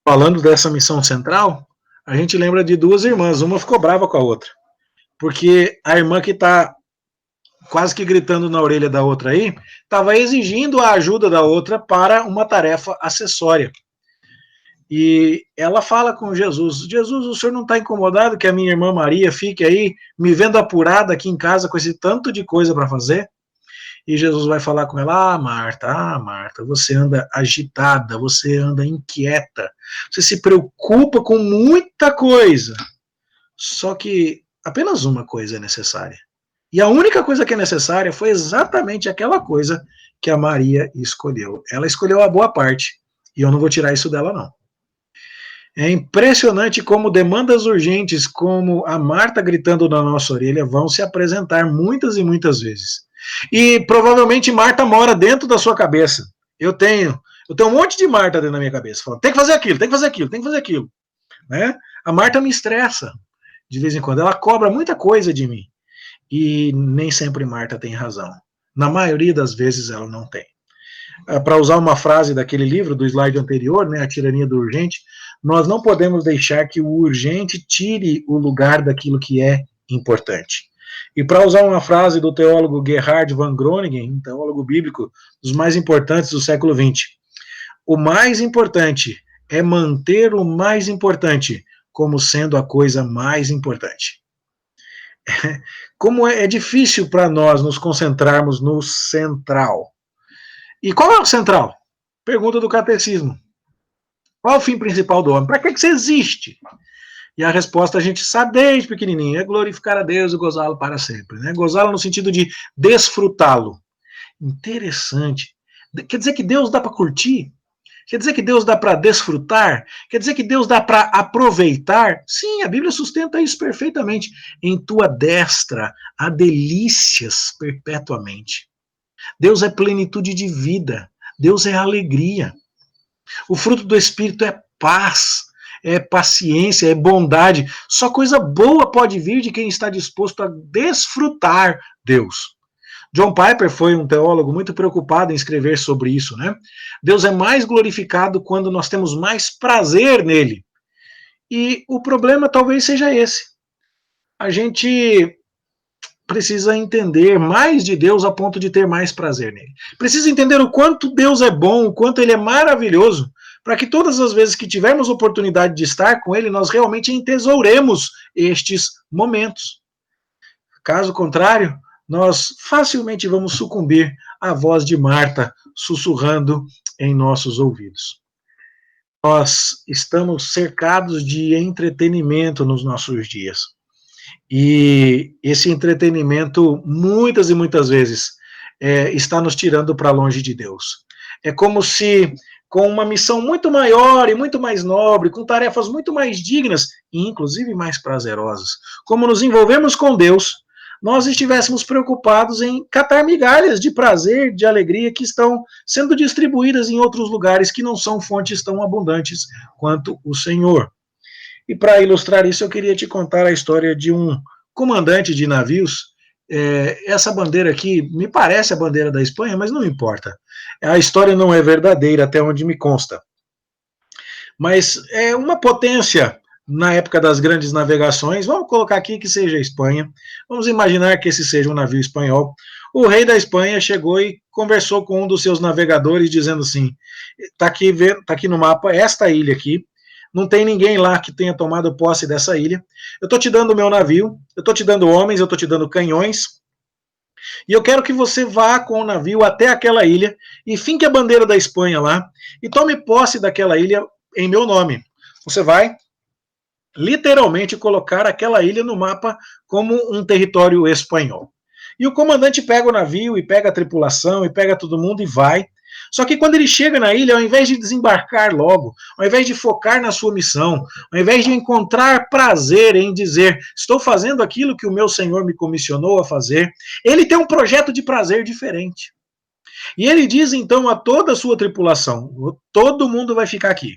Speaker 1: Falando dessa missão central, a gente lembra de duas irmãs, uma ficou brava com a outra, porque a irmã que está quase que gritando na orelha da outra aí, estava exigindo a ajuda da outra para uma tarefa acessória. E ela fala com Jesus, Jesus, o senhor não está incomodado que a minha irmã Maria fique aí me vendo apurada aqui em casa com esse tanto de coisa para fazer? E Jesus vai falar com ela, Marta, você anda agitada, você anda inquieta, você se preocupa com muita coisa, só que apenas uma coisa é necessária. E a única coisa que é necessária foi exatamente aquela coisa que a Maria escolheu. Ela escolheu a boa parte, e eu não vou tirar isso dela, não. É impressionante como demandas urgentes, como a Marta gritando na nossa orelha, vão se apresentar muitas e muitas vezes. E provavelmente Marta mora dentro da sua cabeça. Eu tenho um monte de Marta dentro da minha cabeça, falando, tem que fazer aquilo, tem que fazer aquilo, tem que fazer aquilo. Né? A Marta me estressa, de vez em quando. Ela cobra muita coisa de mim. E nem sempre Marta tem razão. Na maioria das vezes ela não tem. Para usar uma frase daquele livro, do slide anterior, né, A Tirania do Urgente, nós não podemos deixar que o urgente tire o lugar daquilo que é importante. E para usar uma frase do teólogo Gerhard van Groningen, um teólogo bíblico dos mais importantes do século XX, o mais importante é manter o mais importante como sendo a coisa mais importante. Como é difícil para nós nos concentrarmos no central. E qual é o central? Pergunta do catecismo. Qual é o fim principal do homem? Para que você existe? E a resposta a gente sabe desde pequenininho, é glorificar a Deus e gozá-lo para sempre. Né? Gozá-lo no sentido de desfrutá-lo. Interessante. Quer dizer que Deus dá para curtir? Quer dizer que Deus dá para desfrutar? Quer dizer que Deus dá para aproveitar? Sim, a Bíblia sustenta isso perfeitamente. Em tua destra há delícias perpetuamente. Deus é plenitude de vida. Deus é alegria. O fruto do Espírito é paz, é paciência, é bondade. Só coisa boa pode vir de quem está disposto a desfrutar Deus. John Piper foi um teólogo muito preocupado em escrever sobre isso, né? Deus é mais glorificado quando nós temos mais prazer nele. E o problema talvez seja esse. A gente precisa entender mais de Deus a ponto de ter mais prazer nele. Precisa entender o quanto Deus é bom, o quanto ele é maravilhoso, para que todas as vezes que tivermos oportunidade de estar com ele, nós realmente entesouremos estes momentos. Caso contrário, nós facilmente vamos sucumbir à voz de Marta sussurrando em nossos ouvidos. Nós estamos cercados de entretenimento nos nossos dias. E esse entretenimento, muitas e muitas vezes, está nos tirando para longe de Deus. É como se, com uma missão muito maior e muito mais nobre, com tarefas muito mais dignas e inclusive mais prazerosas, como nos envolvemos com Deus, nós estivéssemos preocupados em catar migalhas de prazer, de alegria que estão sendo distribuídas em outros lugares que não são fontes tão abundantes quanto o Senhor. E para ilustrar isso, eu queria te contar a história de um comandante de navios. Essa bandeira aqui me parece a bandeira da Espanha, mas não importa. A história não é verdadeira, até onde me consta. mas é uma potência na época das grandes navegações. Vamos colocar aqui que seja a Espanha. Vamos imaginar que esse seja um navio espanhol. O rei da Espanha chegou e conversou com um dos seus navegadores, dizendo assim: tá aqui no mapa esta ilha aqui. Não tem ninguém lá que tenha tomado posse dessa ilha. Eu estou te dando o meu navio, eu estou te dando homens, eu estou te dando canhões, e eu quero que você vá com o navio até aquela ilha e finque a bandeira da Espanha lá e tome posse daquela ilha em meu nome. Você vai literalmente colocar aquela ilha no mapa como um território espanhol. E o comandante pega o navio e pega a tripulação e pega todo mundo e vai. Só que quando ele chega na ilha, ao invés de desembarcar logo, ao invés de focar na sua missão, ao invés de encontrar prazer em dizer, estou fazendo aquilo que o meu Senhor me comissionou a fazer, ele tem um projeto de prazer diferente. E ele diz então a toda a sua tripulação, todo mundo vai ficar aqui.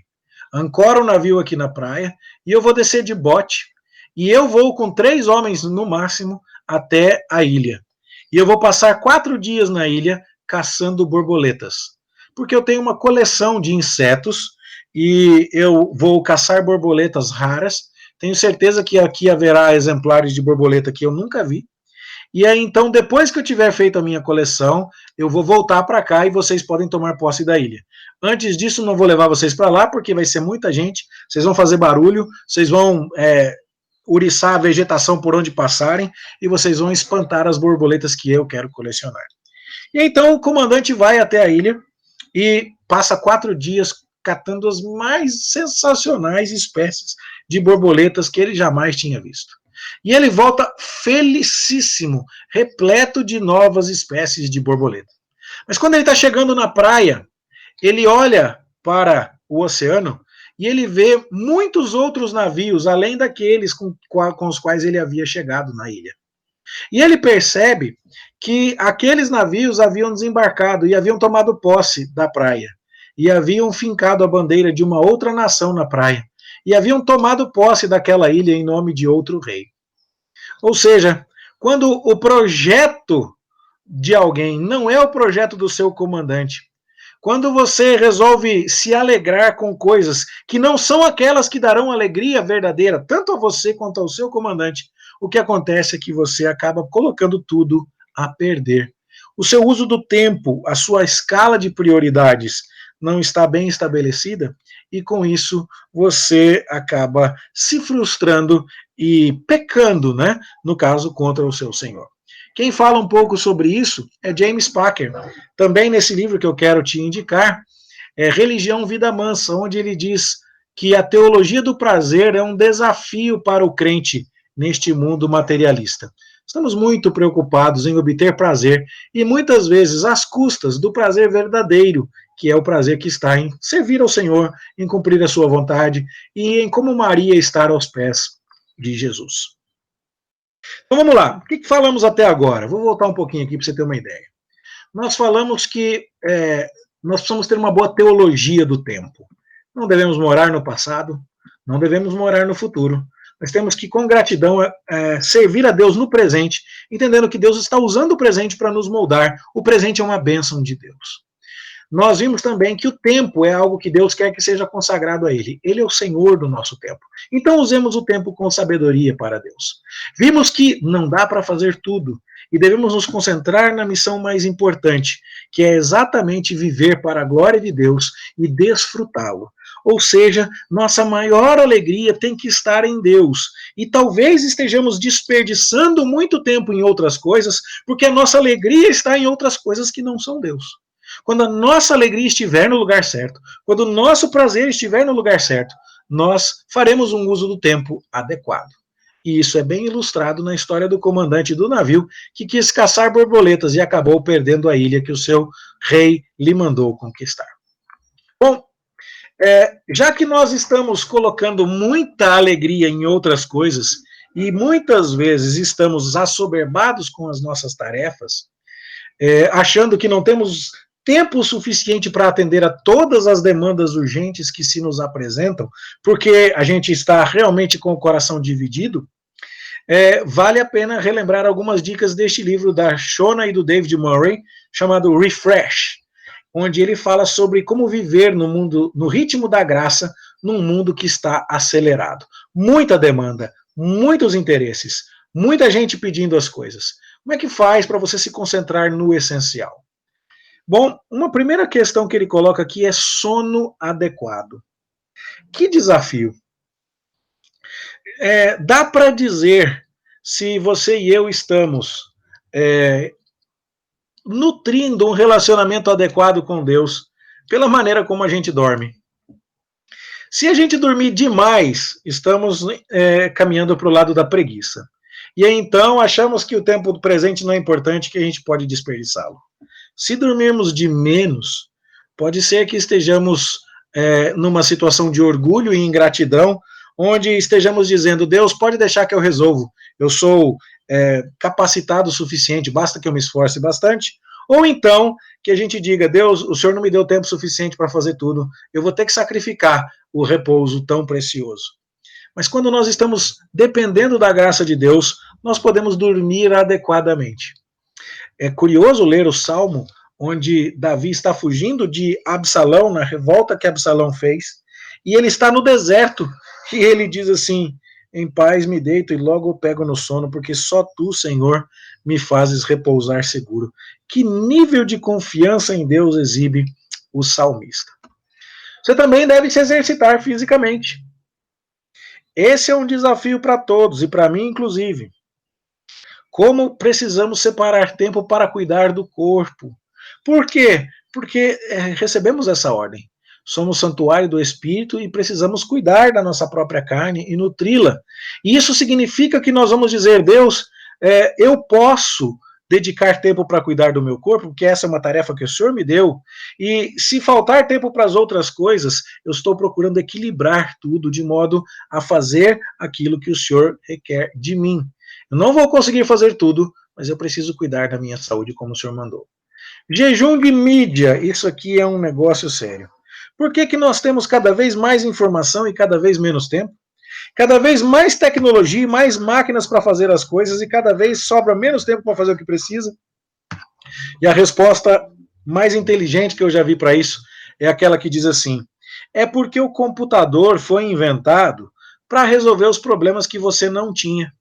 Speaker 1: Ancora o navio aqui na praia, e eu vou descer de bote, e eu vou com 3 homens no máximo até a ilha. E eu vou passar 4 dias na ilha caçando borboletas, porque eu tenho uma coleção de insetos, e eu vou caçar borboletas raras. Tenho certeza que aqui haverá exemplares de borboleta que eu nunca vi. E aí, então, depois que eu tiver feito a minha coleção, eu vou voltar para cá e vocês podem tomar posse da ilha. Antes disso, não vou levar vocês para lá, porque vai ser muita gente, vocês vão fazer barulho, vocês vão uriçar a vegetação por onde passarem, e vocês vão espantar as borboletas que eu quero colecionar. E então o comandante vai até a ilha e passa 4 dias catando as mais sensacionais espécies de borboletas que ele jamais tinha visto. E ele volta felicíssimo, repleto de novas espécies de borboleta. Mas quando ele está chegando na praia, ele olha para o oceano e ele vê muitos outros navios, além daqueles com os quais ele havia chegado na ilha. E ele percebe que aqueles navios haviam desembarcado e haviam tomado posse da praia, e haviam fincado a bandeira de uma outra nação na praia, e haviam tomado posse daquela ilha em nome de outro rei. Ou seja, quando o projeto de alguém não é o projeto do seu comandante, quando você resolve se alegrar com coisas que não são aquelas que darão alegria verdadeira, tanto a você quanto ao seu comandante, o que acontece é que você acaba colocando tudo a perder. O seu uso do tempo, a sua escala de prioridades não está bem estabelecida, e com isso você acaba se frustrando e pecando, né? No caso, contra o seu Senhor. Quem fala um pouco sobre isso é James Packer, também nesse livro que eu quero te indicar, Religião, Vida Mansa, onde ele diz que a teologia do prazer é um desafio para o crente neste mundo materialista. Estamos muito preocupados em obter prazer, e muitas vezes às custas do prazer verdadeiro, que é o prazer que está em servir ao Senhor, em cumprir a sua vontade, e em como Maria estar aos pés de Jesus. Então vamos lá, o que falamos até agora? Vou voltar um pouquinho aqui para você ter uma ideia. Nós falamos que nós precisamos ter uma boa teologia do tempo. Não devemos morar no passado, não devemos morar no futuro. Nós temos que, com gratidão, servir a Deus no presente, entendendo que Deus está usando o presente para nos moldar. O presente é uma bênção de Deus. Nós vimos também que o tempo é algo que Deus quer que seja consagrado a Ele. Ele é o Senhor do nosso tempo. Então usemos o tempo com sabedoria para Deus. Vimos que não dá para fazer tudo, e devemos nos concentrar na missão mais importante, que é exatamente viver para a glória de Deus e desfrutá-lo. Ou seja, nossa maior alegria tem que estar em Deus. E talvez estejamos desperdiçando muito tempo em outras coisas, porque a nossa alegria está em outras coisas que não são Deus. Quando a nossa alegria estiver no lugar certo, quando o nosso prazer estiver no lugar certo, nós faremos um uso do tempo adequado. E isso é bem ilustrado na história do comandante do navio, que quis caçar borboletas e acabou perdendo a ilha que o seu rei lhe mandou conquistar. Bom, já que nós estamos colocando muita alegria em outras coisas, e muitas vezes estamos assoberbados com as nossas tarefas, achando que não temos tempo suficiente para atender a todas as demandas urgentes que se nos apresentam, porque a gente está realmente com o coração dividido, vale a pena relembrar algumas dicas deste livro da Shona e do David Murray, chamado Refresh, onde ele fala sobre como viver no mundo, no ritmo da graça, num mundo que está acelerado. Muita demanda, muitos interesses, muita gente pedindo as coisas. Como é que faz para você se concentrar no essencial? Bom, uma primeira questão que ele coloca aqui é sono adequado. Que desafio! Dá para dizer se você e eu estamos nutrindo um relacionamento adequado com Deus pela maneira como a gente dorme. Se a gente dormir demais, estamos caminhando para o lado da preguiça. E aí, então, achamos que o tempo presente não é importante, que a gente pode desperdiçá-lo. Se dormirmos de menos, pode ser que estejamos numa situação de orgulho e ingratidão, onde estejamos dizendo, Deus, pode deixar que eu resolvo, eu sou capacitado o suficiente, basta que eu me esforce bastante. Ou então, que a gente diga, Deus, o Senhor não me deu tempo suficiente para fazer tudo, eu vou ter que sacrificar o repouso tão precioso. Mas quando nós estamos dependendo da graça de Deus, nós podemos dormir adequadamente. É curioso ler o Salmo, onde Davi está fugindo de Absalão, na revolta que Absalão fez, e ele está no deserto, e ele diz assim, em paz me deito e logo pego no sono, porque só tu, Senhor, me fazes repousar seguro. Que nível de confiança em Deus exibe o salmista. Você também deve se exercitar fisicamente. Esse é um desafio para todos, e para mim inclusive. Como precisamos separar tempo para cuidar do corpo. Por quê? Porque recebemos essa ordem. Somos santuário do Espírito e precisamos cuidar da nossa própria carne e nutri-la. E isso significa que nós vamos dizer, Deus, eu posso dedicar tempo para cuidar do meu corpo, porque essa é uma tarefa que o Senhor me deu, e se faltar tempo para as outras coisas, eu estou procurando equilibrar tudo de modo a fazer aquilo que o Senhor requer de mim. Eu não vou conseguir fazer tudo, mas eu preciso cuidar da minha saúde como o Senhor mandou. Jejum de mídia, isso aqui é um negócio sério. Por que nós temos cada vez mais informação e cada vez menos tempo? Cada vez mais tecnologia e mais máquinas para fazer as coisas e cada vez sobra menos tempo para fazer o que precisa? E a resposta mais inteligente que eu já vi para isso é aquela que diz assim, é porque o computador foi inventado para resolver os problemas que você não tinha.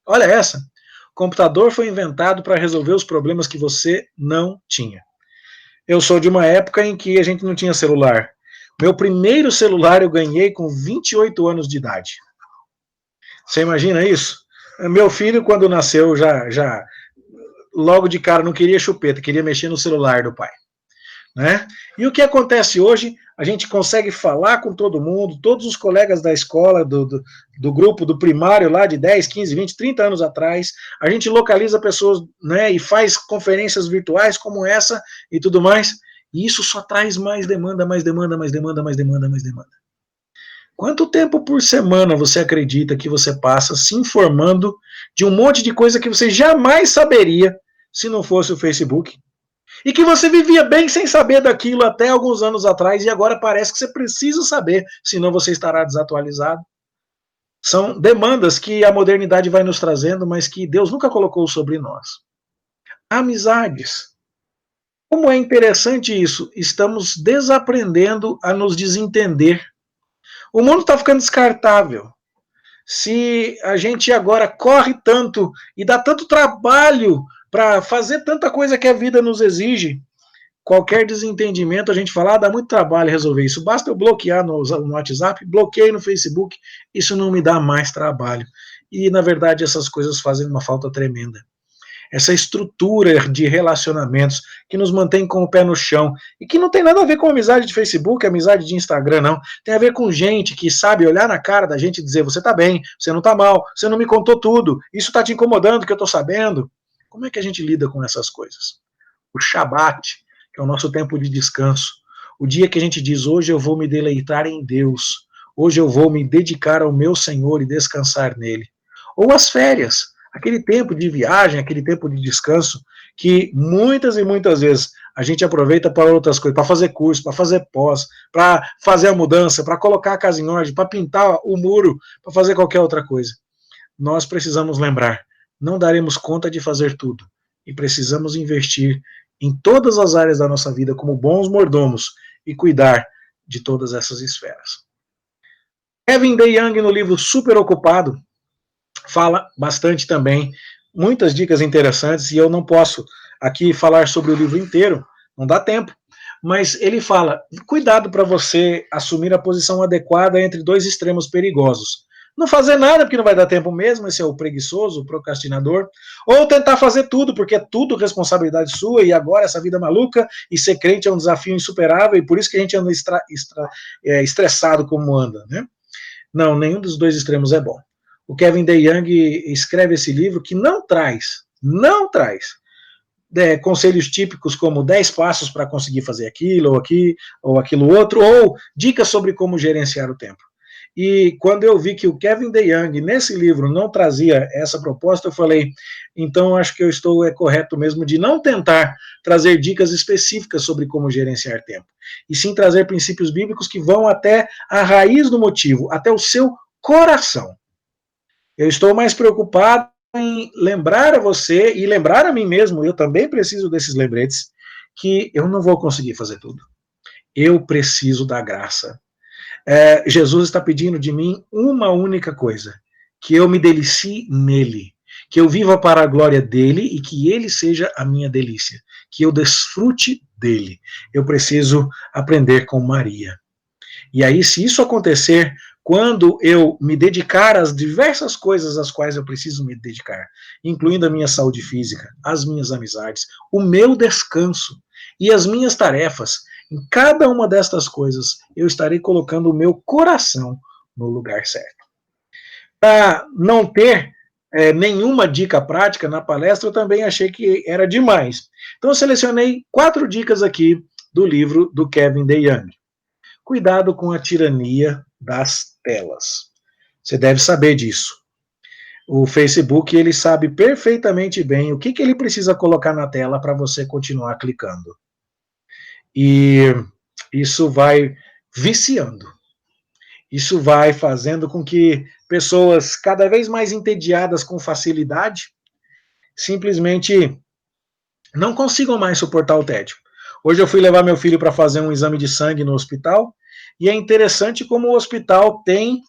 Speaker 1: Olha essa. O computador foi inventado para resolver os problemas que você não tinha. Eu sou de uma época em que a gente não tinha celular. Meu primeiro celular eu ganhei com 28 anos de idade. Você imagina isso? Meu filho, quando nasceu, já logo de cara não queria chupeta, queria mexer no celular do pai. Né? E o que acontece hoje? A gente consegue falar com todo mundo, todos os colegas da escola, do grupo, do primário lá de 10, 15, 20, 30 anos atrás, a gente localiza pessoas, né, e faz conferências virtuais como essa e tudo mais, e isso só traz mais demanda, mais demanda, mais demanda, mais demanda, mais demanda. Quanto tempo por semana você acredita que você passa se informando de um monte de coisa que você jamais saberia se não fosse o Facebook? E que você vivia bem sem saber daquilo até alguns anos atrás e agora parece que você precisa saber, senão você estará desatualizado. São demandas que a modernidade vai nos trazendo, mas que Deus nunca colocou sobre nós. Amizades. Como é interessante isso, estamos desaprendendo a nos desentender. O mundo está ficando descartável. Se a gente agora corre tanto e dá tanto trabalho para fazer tanta coisa que a vida nos exige, qualquer desentendimento a gente fala, dá muito trabalho resolver isso, basta eu bloquear no WhatsApp, bloqueio no Facebook, isso não me dá mais trabalho. E na verdade essas coisas fazem uma falta tremenda. Essa estrutura de relacionamentos que nos mantém com o pé no chão e que não tem nada a ver com amizade de Facebook, amizade de Instagram, não. Tem a ver com gente que sabe olhar na cara da gente e dizer, você tá bem, você não tá mal, você não me contou tudo, isso tá te incomodando que eu tô sabendo. Como é que a gente lida com essas coisas? O Shabat, que é o nosso tempo de descanso, o dia que a gente diz, hoje eu vou me deleitar em Deus, hoje eu vou me dedicar ao meu Senhor e descansar nele. Ou as férias, aquele tempo de viagem, aquele tempo de descanso, que muitas e muitas vezes a gente aproveita para outras coisas, para fazer curso, para fazer pós, para fazer a mudança, para colocar a casa em ordem, para pintar o muro, para fazer qualquer outra coisa. Nós precisamos lembrar, não daremos conta de fazer tudo, e precisamos investir em todas as áreas da nossa vida como bons mordomos e cuidar de todas essas esferas. Kevin DeYoung, no livro Super Ocupado, fala bastante também, muitas dicas interessantes, e eu não posso aqui falar sobre o livro inteiro, não dá tempo, mas ele fala, cuidado para você assumir a posição adequada entre dois extremos perigosos. Não fazer nada porque não vai dar tempo mesmo, esse é o preguiçoso, o procrastinador, ou tentar fazer tudo porque é tudo responsabilidade sua e agora essa vida maluca e ser crente é um desafio insuperável e por isso que a gente anda estressado como anda, né? Não, nenhum dos dois extremos é bom. O Kevin DeYoung escreve esse livro que não traz conselhos típicos como 10 passos para conseguir fazer aquilo ou aquilo outro, ou dicas sobre como gerenciar o tempo. E quando eu vi que o Kevin DeYoung, nesse livro, não trazia essa proposta, eu falei, então acho que eu estou correto mesmo de não tentar trazer dicas específicas sobre como gerenciar tempo, e sim trazer princípios bíblicos que vão até a raiz do motivo, até o seu coração. Eu estou mais preocupado em lembrar a você e lembrar a mim mesmo, eu também preciso desses lembretes, que eu não vou conseguir fazer tudo. Eu preciso da graça. Jesus está pedindo de mim uma única coisa, que eu me delicie nele, que eu viva para a glória dele e que ele seja a minha delícia, que eu desfrute dele. Eu preciso aprender com Maria. E aí, se isso acontecer, quando eu me dedicar às diversas coisas às quais eu preciso me dedicar, incluindo a minha saúde física, as minhas amizades, o meu descanso e as minhas tarefas, em cada uma destas coisas, eu estarei colocando o meu coração no lugar certo. Para não ter nenhuma dica prática na palestra, eu também achei que era demais. Então, eu selecionei 4 dicas aqui do livro do Kevin DeYoung. Cuidado com a tirania das telas. Você deve saber disso. O Facebook, ele sabe perfeitamente bem o que ele precisa colocar na tela para você continuar clicando. E isso vai viciando. Isso vai fazendo com que pessoas cada vez mais entediadas com facilidade simplesmente não consigam mais suportar o tédio. Hoje eu fui levar meu filho para fazer um exame de sangue no hospital, e é interessante como o hospital tem,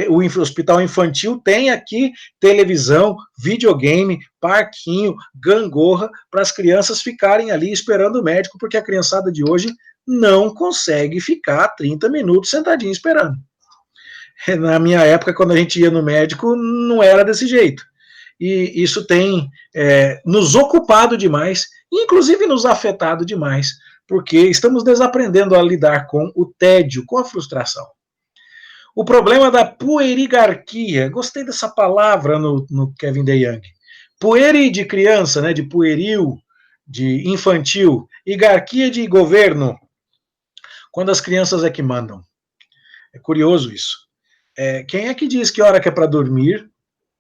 Speaker 1: o hospital infantil tem aqui televisão, videogame, parquinho, gangorra, para as crianças ficarem ali esperando o médico, porque a criançada de hoje não consegue ficar 30 minutos sentadinho esperando. Na minha época, quando a gente ia no médico, não era desse jeito. E isso tem nos ocupado demais, inclusive nos afetado demais, porque estamos desaprendendo a lidar com o tédio, com a frustração. O problema da puerigarquia, gostei dessa palavra no Kevin DeYoung. Pueri de criança, né, de pueril, de infantil, e garquia de governo, quando as crianças é que mandam. É curioso isso. Quem é que diz que hora que é para dormir?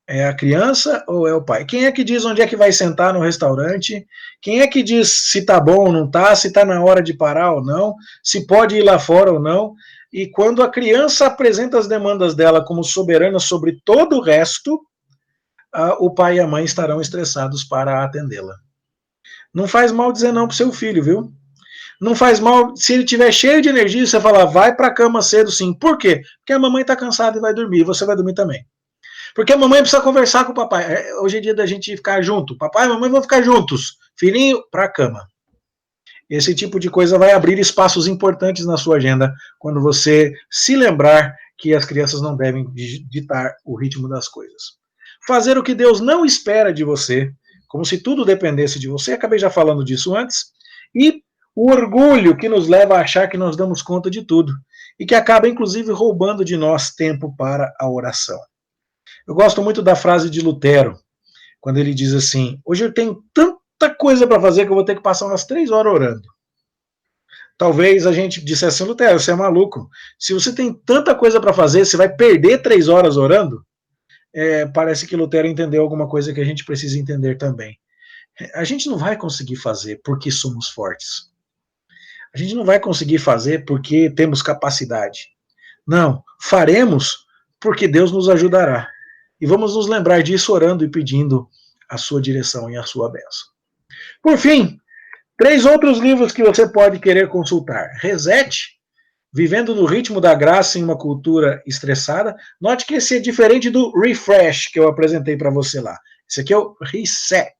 Speaker 1: É a criança ou é o pai? Quem é que diz onde é que vai sentar no restaurante? Quem é que diz se tá bom ou não tá, se tá na hora de parar ou não, se pode ir lá fora ou não? E quando a criança apresenta as demandas dela como soberana sobre todo o resto, o pai e a mãe estarão estressados para atendê-la. Não faz mal dizer não pro seu filho, viu? Não faz mal, se ele estiver cheio de energia, você falar, vai pra cama cedo sim. Por quê? Porque a mamãe tá cansada e vai dormir, você vai dormir também. Porque a mamãe precisa conversar com o papai. Hoje é dia da gente ficar junto. Papai e mamãe vão ficar juntos. Filhinho, pra cama. Esse tipo de coisa vai abrir espaços importantes na sua agenda quando você se lembrar que as crianças não devem ditar o ritmo das coisas. Fazer o que Deus não espera de você, como se tudo dependesse de você, acabei já falando disso antes, e o orgulho que nos leva a achar que nós damos conta de tudo, e que acaba inclusive roubando de nós tempo para a oração. Eu gosto muito da frase de Lutero, quando ele diz assim, hoje eu tenho tanta coisa para fazer que eu vou ter que passar umas 3 horas orando. Talvez a gente dissesse assim, Lutero, você é maluco. Se você tem tanta coisa para fazer, você vai perder 3 horas orando? Parece que Lutero entendeu alguma coisa que a gente precisa entender também. A gente não vai conseguir fazer porque somos fortes. A gente não vai conseguir fazer porque temos capacidade. Não, faremos porque Deus nos ajudará. E vamos nos lembrar disso orando e pedindo a sua direção e a sua bênção. Por fim, 3 outros livros que você pode querer consultar. Reset, vivendo no ritmo da graça em uma cultura estressada. Note que esse é diferente do refresh que eu apresentei para você lá. Esse aqui é o reset.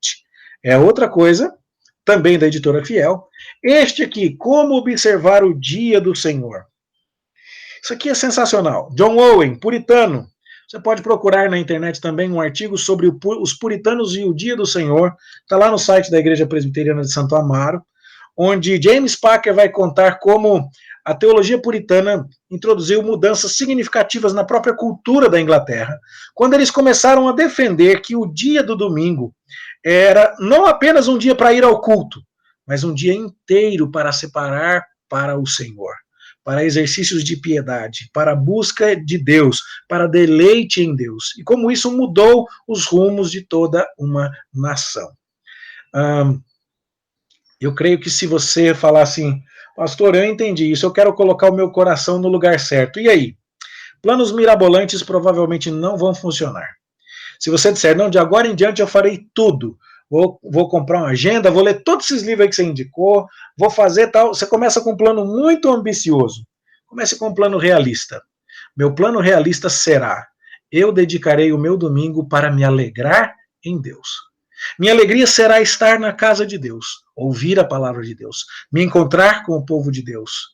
Speaker 1: É outra coisa, também da editora Fiel. Este aqui, como observar o dia do Senhor. Isso aqui é sensacional. John Owen, puritano. Você pode procurar na internet também um artigo sobre os puritanos e o dia do Senhor. Está lá no site da Igreja Presbiteriana de Santo Amaro, onde James Packer vai contar como a teologia puritana introduziu mudanças significativas na própria cultura da Inglaterra, quando eles começaram a defender que o dia do domingo era não apenas um dia para ir ao culto, mas um dia inteiro para separar para o Senhor, para exercícios de piedade, para a busca de Deus, para deleite em Deus. E como isso mudou os rumos de toda uma nação. Eu creio que se você falar assim, pastor, eu entendi isso, eu quero colocar o meu coração no lugar certo. E aí? Planos mirabolantes provavelmente não vão funcionar. Se você disser, não, de agora em diante eu farei tudo, vou comprar uma agenda, vou ler todos esses livros aí que você indicou, vou fazer tal, você começa com um plano muito ambicioso. Comece com um plano realista. Meu plano realista será, eu dedicarei o meu domingo para me alegrar em Deus. Minha alegria será estar na casa de Deus, ouvir a palavra de Deus, me encontrar com o povo de Deus,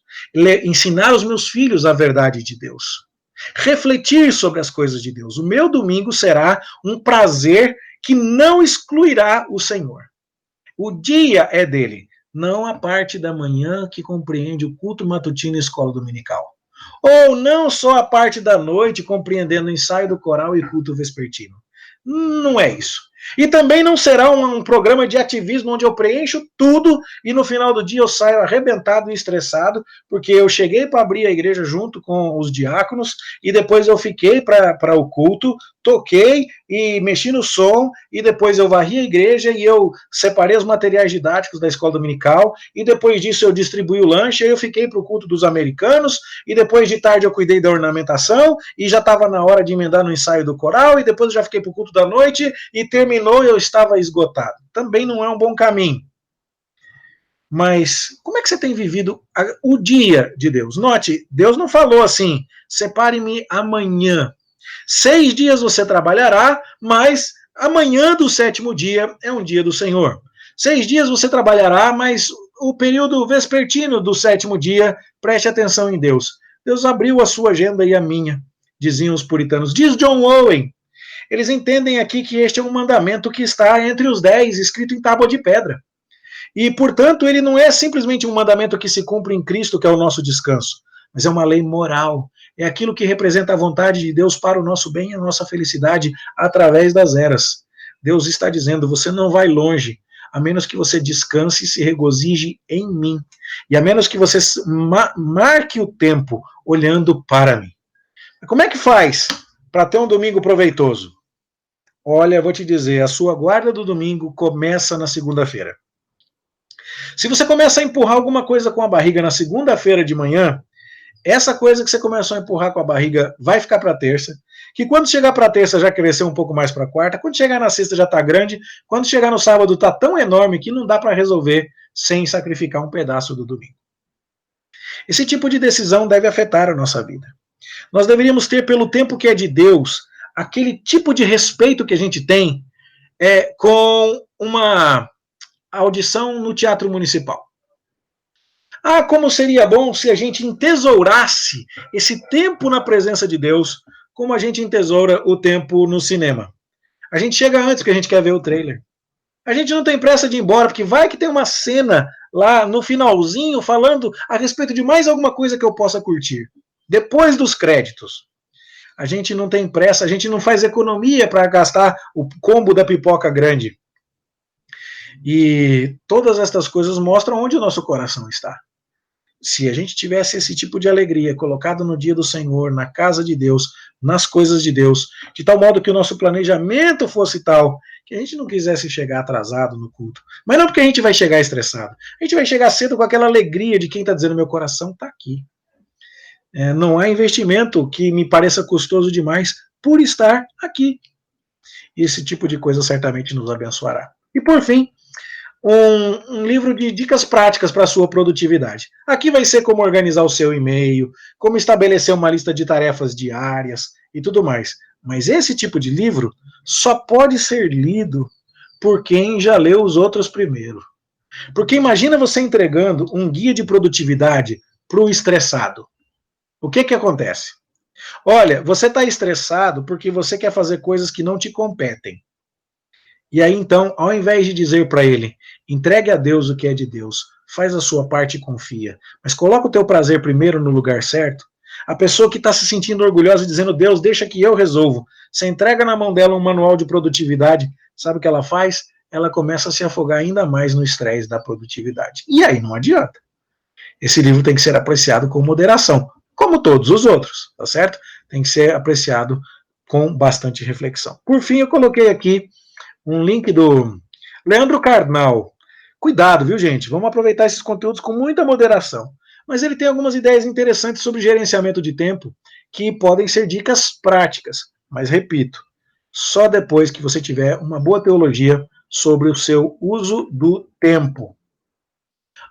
Speaker 1: ensinar os meus filhos a verdade de Deus, refletir sobre as coisas de Deus. O meu domingo será um prazer que não excluirá o Senhor. O dia é dele, não a parte da manhã que compreende o culto matutino e escola dominical. Ou não só a parte da noite compreendendo o ensaio do coral e culto vespertino. Não é isso. E também não será um programa de ativismo onde eu preencho tudo e no final do dia eu saio arrebentado e estressado, porque eu cheguei para abrir a igreja junto com os diáconos e depois eu fiquei para o culto, toquei e mexi no som e depois eu varri a igreja e eu separei os materiais didáticos da escola dominical e depois disso eu distribuí o lanche e eu fiquei para o culto dos americanos e depois de tarde eu cuidei da ornamentação e já estava na hora de emendar no ensaio do coral e depois eu já fiquei para o culto da noite e terminou e eu estava esgotado. Também não é um bom caminho. Mas como é que você tem vivido o dia de Deus? Note, Deus não falou assim, separe-me amanhã. 6 dias você trabalhará, mas amanhã do 7º dia é um dia do Senhor. 6 dias você trabalhará, mas o período vespertino do 7º dia, preste atenção em Deus. Deus abriu a sua agenda e a minha, diziam os puritanos. Diz John Owen, eles entendem aqui que este é um mandamento que está entre os 10, escrito em tábua de pedra. E, portanto, ele não é simplesmente um mandamento que se cumpre em Cristo, que é o nosso descanso, mas é uma lei moral. É aquilo que representa a vontade de Deus para o nosso bem e a nossa felicidade através das eras. Deus está dizendo, você não vai longe, a menos que você descanse e se regozije em mim. E a menos que você marque o tempo olhando para mim. Como é que faz para ter um domingo proveitoso? Olha, vou te dizer, a sua guarda do domingo começa na segunda-feira. Se você começa a empurrar alguma coisa com a barriga na segunda-feira de manhã, essa coisa que você começou a empurrar com a barriga vai ficar para terça, que quando chegar para terça já cresceu um pouco mais para quarta, quando chegar na sexta já está grande, quando chegar no sábado está tão enorme que não dá para resolver sem sacrificar um pedaço do domingo. Esse tipo de decisão deve afetar a nossa vida. Nós deveríamos ter, pelo tempo que é de Deus, aquele tipo de respeito que a gente tem com uma audição no Teatro Municipal. Ah, como seria bom se a gente entesourasse esse tempo na presença de Deus, como a gente entesoura o tempo no cinema. A gente chega antes porque a gente quer ver o trailer. A gente não tem pressa de ir embora, porque vai que tem uma cena lá no finalzinho falando a respeito de mais alguma coisa que eu possa curtir. Depois dos créditos. A gente não tem pressa, a gente não faz economia para gastar o combo da pipoca grande. E todas estas coisas mostram onde o nosso coração está. Se a gente tivesse esse tipo de alegria colocado no dia do Senhor, na casa de Deus, nas coisas de Deus, de tal modo que o nosso planejamento fosse tal, que a gente não quisesse chegar atrasado no culto. Mas não porque a gente vai chegar estressado. A gente vai chegar cedo com aquela alegria de quem está dizendo, meu coração está aqui. Não há investimento que me pareça custoso demais por estar aqui. Esse tipo de coisa certamente nos abençoará. E por fim, um livro de dicas práticas para a sua produtividade. Aqui vai ser como organizar o seu e-mail, como estabelecer uma lista de tarefas diárias e tudo mais. Mas esse tipo de livro só pode ser lido por quem já leu os outros primeiro. Porque imagina você entregando um guia de produtividade para o estressado. O que acontece? Olha, você está estressado porque você quer fazer coisas que não te competem. E aí, então, ao invés de dizer para ele, entregue a Deus o que é de Deus, faz a sua parte e confia, mas coloca o teu prazer primeiro no lugar certo, a pessoa que está se sentindo orgulhosa e dizendo, Deus, deixa que eu resolvo, você entrega na mão dela um manual de produtividade, sabe o que ela faz? Ela começa a se afogar ainda mais no estresse da produtividade. E aí não adianta. Esse livro tem que ser apreciado com moderação, como todos os outros, tá certo? Tem que ser apreciado com bastante reflexão. Por fim, eu coloquei aqui um link do Leandro Carnal. Cuidado, viu, gente? Vamos aproveitar esses conteúdos com muita moderação. Mas ele tem algumas ideias interessantes sobre gerenciamento de tempo que podem ser dicas práticas. Mas, repito, só depois que você tiver uma boa teologia sobre o seu uso do tempo.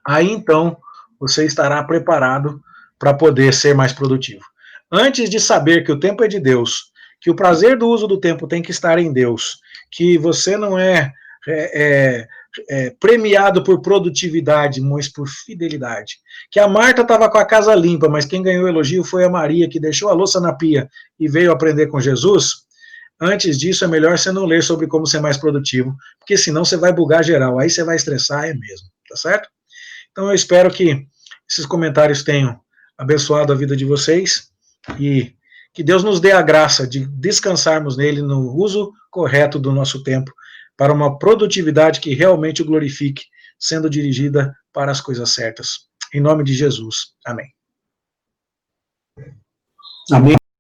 Speaker 1: Aí, então, você estará preparado para poder ser mais produtivo. Antes de saber que o tempo é de Deus, que o prazer do uso do tempo tem que estar em Deus, que você não é premiado por produtividade, mas por fidelidade. Que a Marta estava com a casa limpa, mas quem ganhou o elogio foi a Maria, que deixou a louça na pia e veio aprender com Jesus. Antes disso, é melhor você não ler sobre como ser mais produtivo, porque senão você vai bugar geral, aí você vai estressar, é mesmo, tá certo? Então eu espero que esses comentários tenham abençoado a vida de vocês e que Deus nos dê a graça de descansarmos nele no uso correto do nosso tempo para uma produtividade que realmente o glorifique, sendo dirigida para as coisas certas. Em nome de Jesus. Amém.
Speaker 3: Amém.